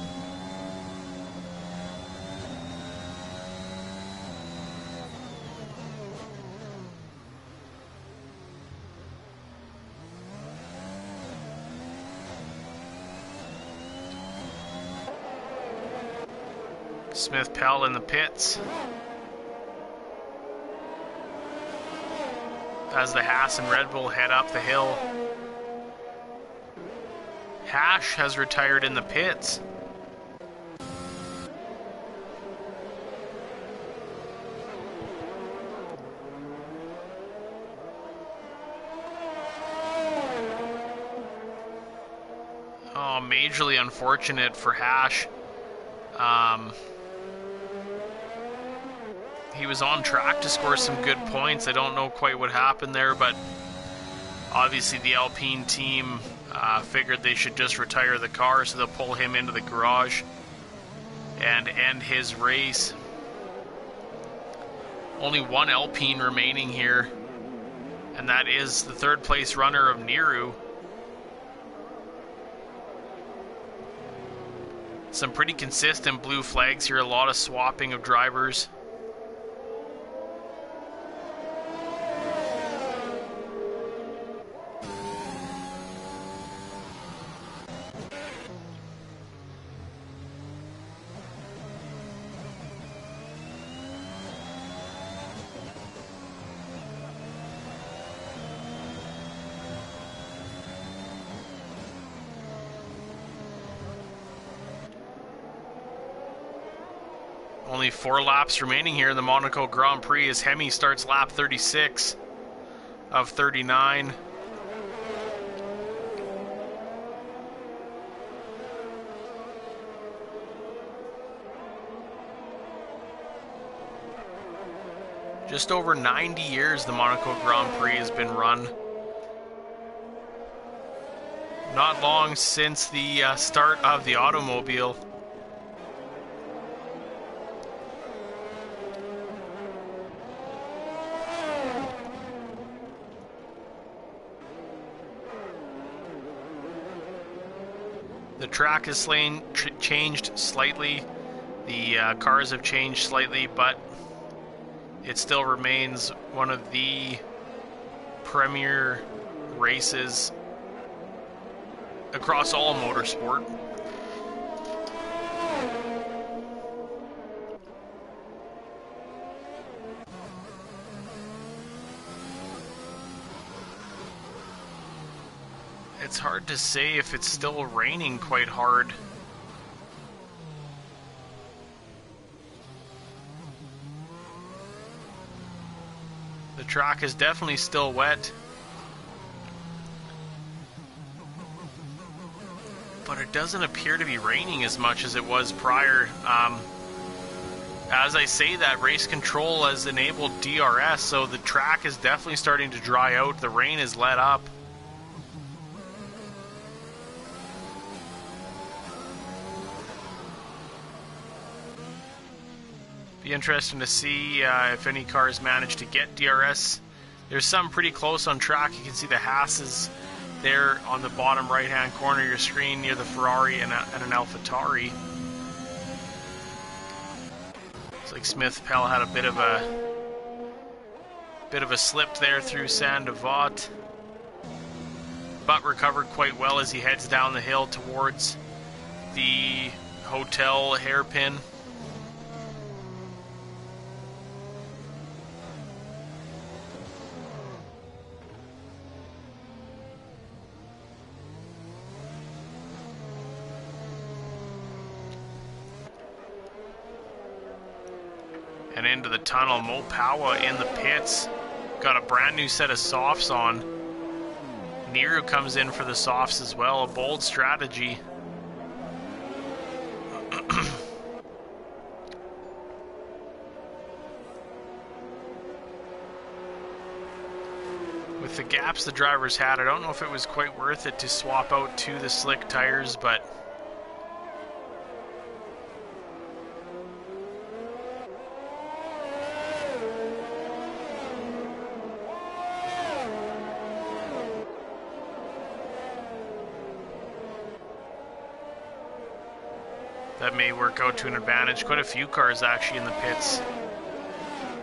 Smith Pell in the pits. As the Haas and Red Bull head up the hill. Hash has retired in the pits. Oh, majorly unfortunate for Hash. He was on track to score some good points. I don't know quite what happened there, but obviously the Alpine team figured they should just retire the car, so they'll pull him into the garage and end his race. Only one Alpine remaining here, and that is the 3rd place runner of Niru. Some pretty consistent blue flags here, a lot of swapping of drivers. Only 4 laps remaining here in the Monaco Grand Prix as Hemi starts lap 36 of 39. Just over 90 years the Monaco Grand Prix has been run. Not long since the start of the automobile. The track has changed slightly. The cars have changed slightly, but it still remains one of the premier races across all motorsport. It's hard to say if it's still raining quite hard. The track is definitely still wet. But it doesn't appear to be raining as much as it was prior. As I say that, race control has enabled DRS, so the track is definitely starting to dry out. The rain is let up. Be interesting to see if any cars manage to get DRS. There's some pretty close on track. You can see the Haas's there on the bottom right hand corner of your screen near the Ferrari and an AlphaTauri. Looks like Smith Pell had a bit of a slip there through Saint-Devote, but recovered quite well as he heads down the hill towards the hotel hairpin. And into the tunnel. Mo Powa in the pits. Got a brand new set of softs on. Nero comes in for the softs as well. A bold strategy. With the gaps the drivers had, I don't know if it was quite worth it to swap out to the slick tires, but that may work out to an advantage. Quite a few cars actually in the pits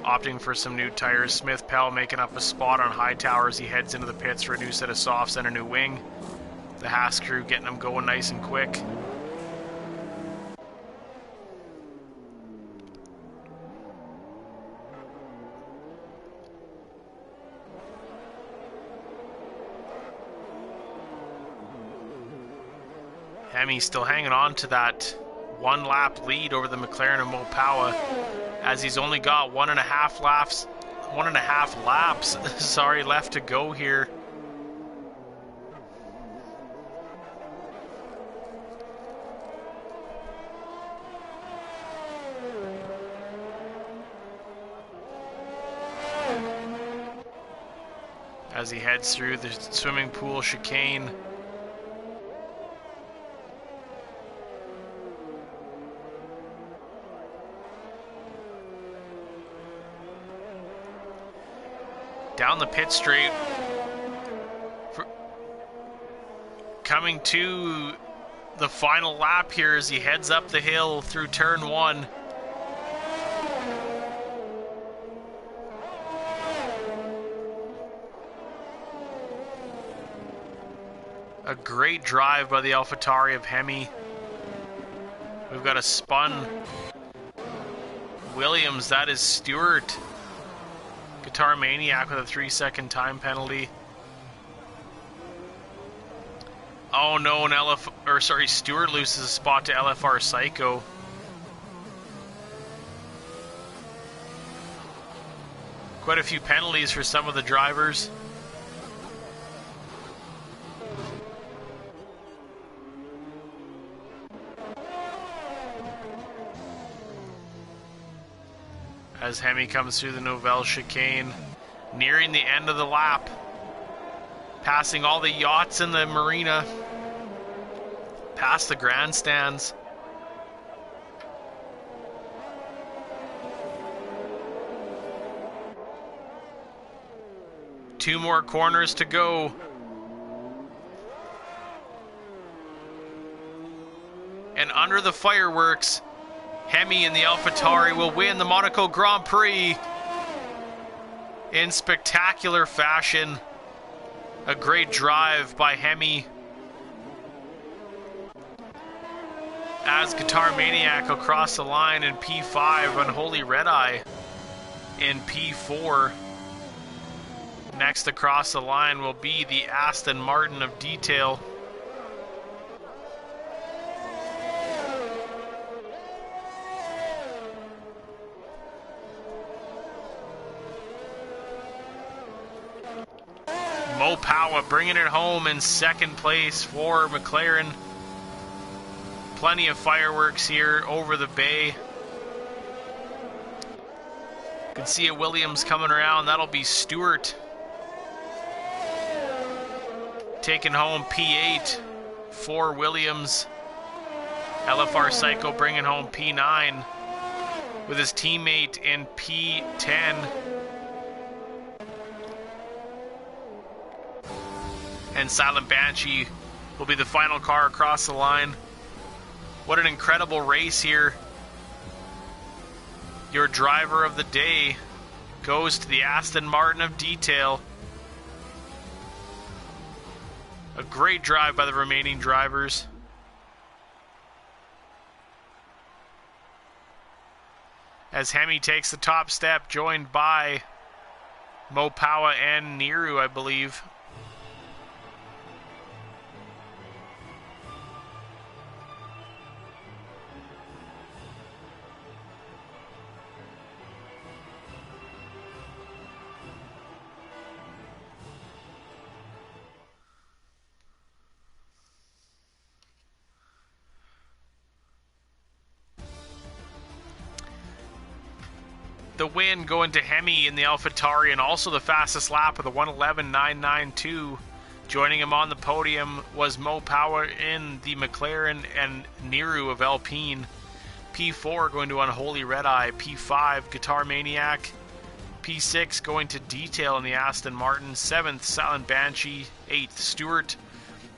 opting for some new tires. Smith Pell making up a spot on Hightower as he heads into the pits for a new set of softs and a new wing. The Haas crew getting them going nice and quick. Hemi still hanging on to that 1 lap lead over the McLaren of Mo Powa, as he's only got 1.5 laps sorry, left to go here. As he heads through the swimming pool chicane. Down the pit straight, coming to the final lap here as he heads up the hill through turn 1. A great drive by the AlphaTauri of Hemi. We've got a spun Williams. That is Stewart. Guitar Maniac with a 3-second time penalty. Oh no, Stewart loses a spot to LFR Psycho. Quite a few penalties for some of the drivers. as Hemi comes through the Novelle chicane, nearing the end of the lap, passing all the yachts in the marina, past the grandstands. Two more corners to go. And under the fireworks, Hemi in the AlphaTauri will win the Monaco Grand Prix in spectacular fashion. A great drive by Hemi as Guitar Maniac across the line in P5, Unholy Red Eye in P4. Next across the line will be the Aston Martin of Detail. Mo Powa bringing it home in second place for McLaren. Plenty of fireworks here over the bay. You can see a Williams coming around. That'll be Stewart taking home P8 for Williams. LFR Psycho bringing home P9 with his teammate in P10. And Silent Banshee will be the final car across the line. What an incredible race here. Your driver of the day goes to the Aston Martin of Detail. A great drive by the remaining drivers. As Hemi takes the top step, joined by Mo Powa and Niru, I believe. The win going to Hemi in the AlphaTauri, and also the fastest lap of the 1:11.992. Joining him on the podium was Mo Powa in the McLaren and Niru of Alpine. P4 going to Unholy Red Eye. P5 Guitar Maniac. P6 going to Detail in the Aston Martin. 7th Silent Banshee. 8th Stewart.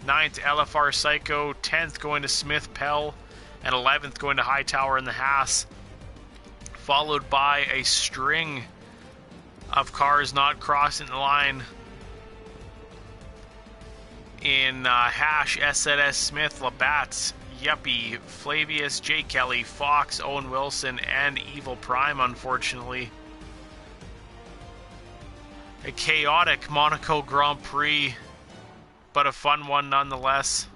9th LFR Psycho. 10th going to Smith Pell. And 11th going to Hightower in the Haas. Followed by a string of cars not crossing the line in Hash, SZS, Smith, Labatt's, Yuppie, Flavius, Jay Kelly, Fox, Owen Wilson, and Evil Prime, unfortunately. A chaotic Monaco Grand Prix, but a fun one nonetheless.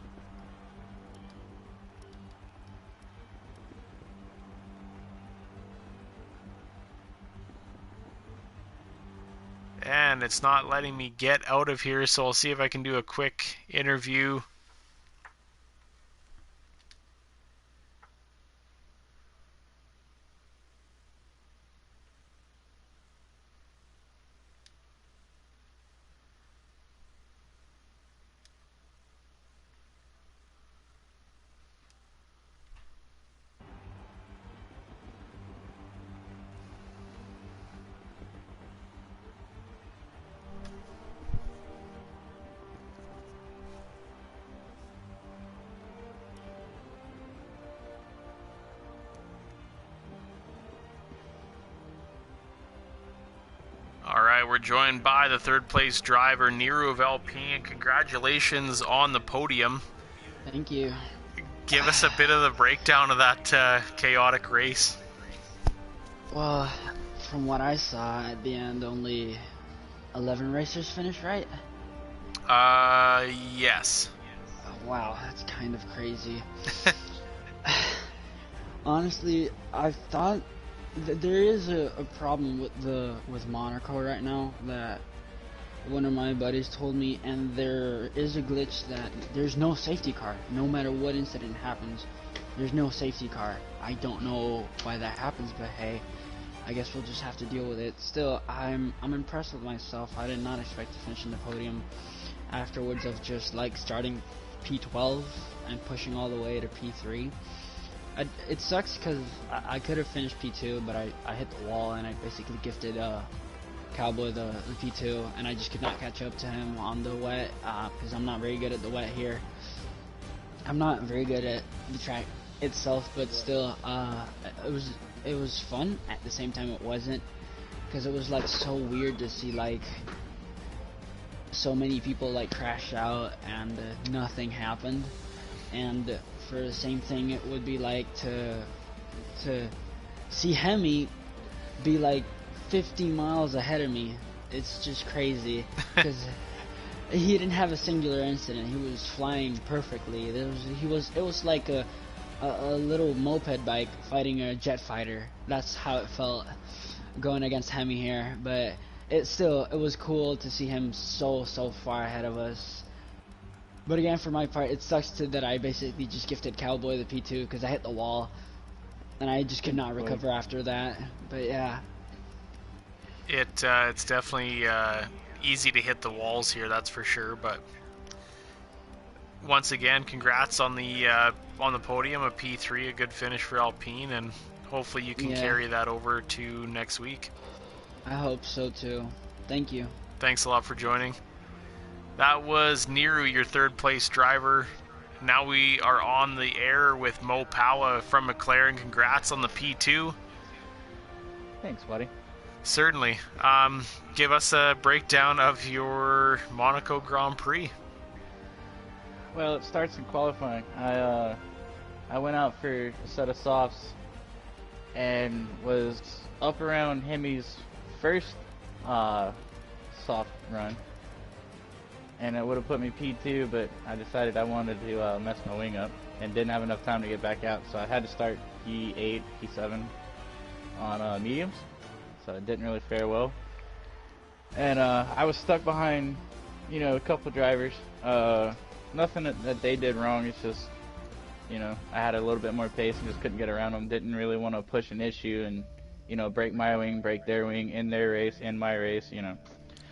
And it's not letting me get out of here, so I'll see if I can do a quick interview. We're joined by the third place driver, Niru of Alpine. Congratulations on the podium. Thank you. Give us a bit of the breakdown of that chaotic race. Well, from what I saw at the end, only 11 racers finished, right? Yes. Oh, wow, that's kind of crazy. Honestly, I thought there is a problem with Monaco right now that one of my buddies told me, and there is a glitch that there's no safety car. No matter what incident happens, there's no safety car. I don't know why that happens, but hey, I guess we'll just have to deal with it. Still, I'm impressed with myself. I did not expect to finish in the podium afterwards of just like starting P12 and pushing all the way to P3. It sucks because I could have finished P2, but I hit the wall and I basically gifted Cowboy the P2, and I just could not catch up to him on the wet because I'm not very good at the wet here. I'm not very good at the track itself, but still, it was fun. At the same time, it wasn't, because it was like so weird to see like so many people like crash out and nothing happened. And for the same thing, it would be like to see Hemi be like 50 miles ahead of me. It's just crazy because he didn't have a singular incident. He was flying perfectly. It was like a little moped bike fighting a jet fighter. That's how it felt going against Hemi here. But it was cool to see him so far ahead of us. But again, for my part, it sucks that I basically just gifted Cowboy the P2 because I hit the wall and I just could not recover after that. But yeah. It's definitely easy to hit the walls here, that's for sure. But once again, congrats on the podium, a P3, a good finish for Alpine, and hopefully you can carry that over to next week. I hope so too. Thank you. Thanks a lot for joining. That was Niru, your third place driver. Now we are on the air with Mo Powa from McLaren. Congrats on the P2. Thanks, buddy. Certainly. Give us a breakdown of your Monaco Grand Prix. Well, it starts in qualifying. I went out for a set of softs and was up around Hemi's first soft run, and it would have put me P2, but I decided I wanted to mess my wing up and didn't have enough time to get back out, so I had to start P8, P7 on mediums, so it didn't really fare well. And I was stuck behind, a couple drivers. Nothing that they did wrong, it's just, I had a little bit more pace and just couldn't get around them. Didn't really want to push an issue and, break my wing, break their wing in their race, in my race,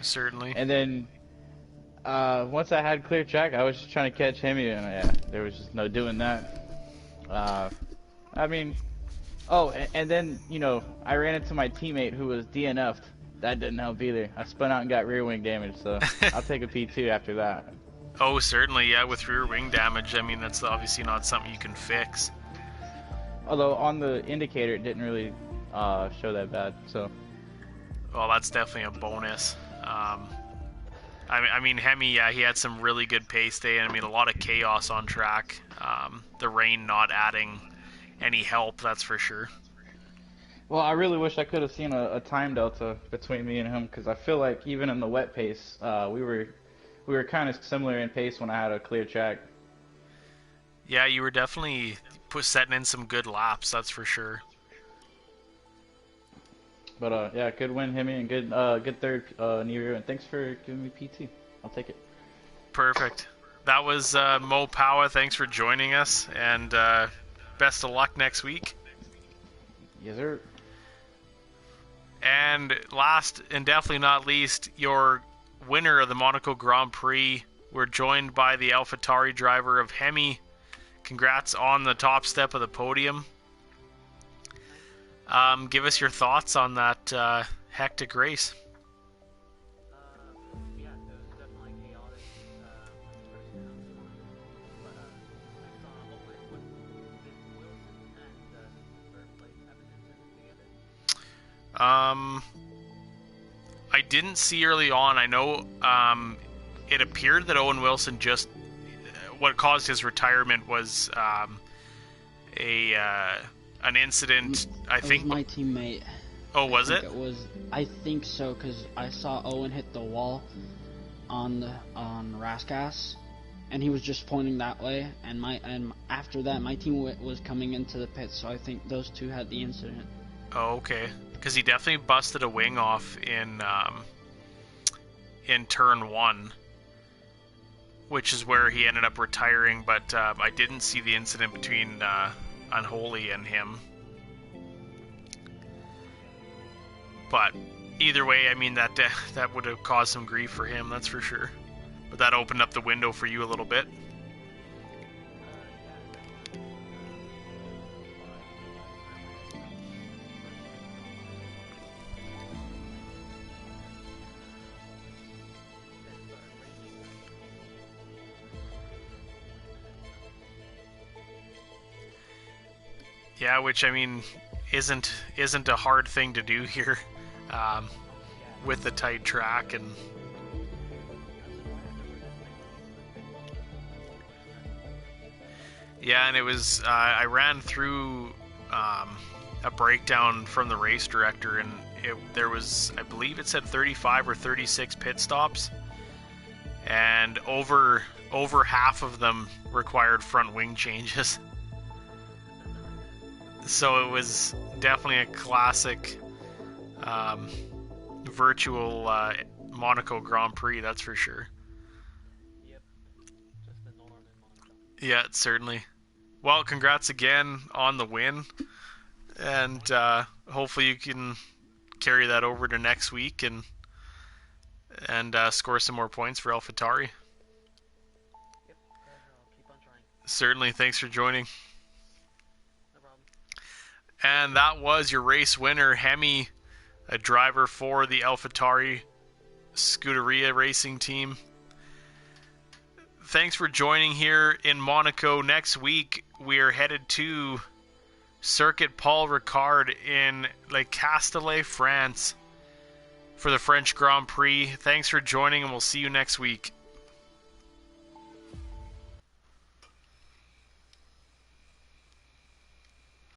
Certainly. And then once I had clear track, I was just trying to catch Hemi, and there was just no doing that. And then, I ran into my teammate who was DNF'd. That didn't help either. I spun out and got rear wing damage, so I'll take a P2 after that. Oh, certainly, yeah, with rear wing damage, I mean, that's obviously not something you can fix. Although on the indicator, it didn't really show that bad, so. Well, that's definitely a bonus. I mean, Hemi, yeah, he had some really good pace day, and I mean, a lot of chaos on track. The rain not adding any help, that's for sure. Well, I really wish I could have seen a time delta between me and him, because I feel like even in the wet pace, we were kind of similar in pace when I had a clear track. Yeah, you were definitely setting in some good laps, that's for sure. But yeah, good win, Hemi, and good third, Niru, and thanks for giving me PT. I'll take it. Perfect. That was Mo Powa. Thanks for joining us, and best of luck next week. Yes, sir. And last and definitely not least, your winner of the Monaco Grand Prix. We're joined by the AlphaTauri driver of Hemi. Congrats on the top step of the podium. Give us your thoughts on that hectic race. Yeah, it was definitely chaotic. First round, but I saw Owen with Wilson and third place have an incident together. I didn't see early on. I know it appeared that Owen Wilson just what caused his retirement was an incident. I think It was my teammate. Oh, was it? I think so, because I saw Owen hit the wall on Raskas, and he was just pointing that way. And after that, my team was coming into the pit, so I think those two had the incident. Oh, okay. Because he definitely busted a wing off in turn 1, which is where he ended up retiring. But I didn't see the incident between Unholy and him. But either way, I mean, that would have caused some grief for him, that's for sure. But that opened up the window for you a little bit. Yeah, which, I mean, isn't a hard thing to do here, with the tight track. And yeah, and it was I ran through a breakdown from the race director, and there was, I believe it said 35 or 36 pit stops, and over half of them required front wing changes. So it was definitely a classic virtual Monaco Grand Prix, that's for sure. Yep. Just the norm in Monaco. Yeah, certainly. Well, congrats again on the win, and hopefully you can carry that over to next week and score some more points for AlphaTauri. Yep. I'll keep on trying. Certainly, thanks for joining. No problem. And that was your race winner, Hemi, a driver for the AlphaTauri Scuderia racing team. Thanks for joining here in Monaco. Next week, we are headed to Circuit Paul Ricard in Le Castellet, France, for the French Grand Prix. Thanks for joining, and we'll see you next week.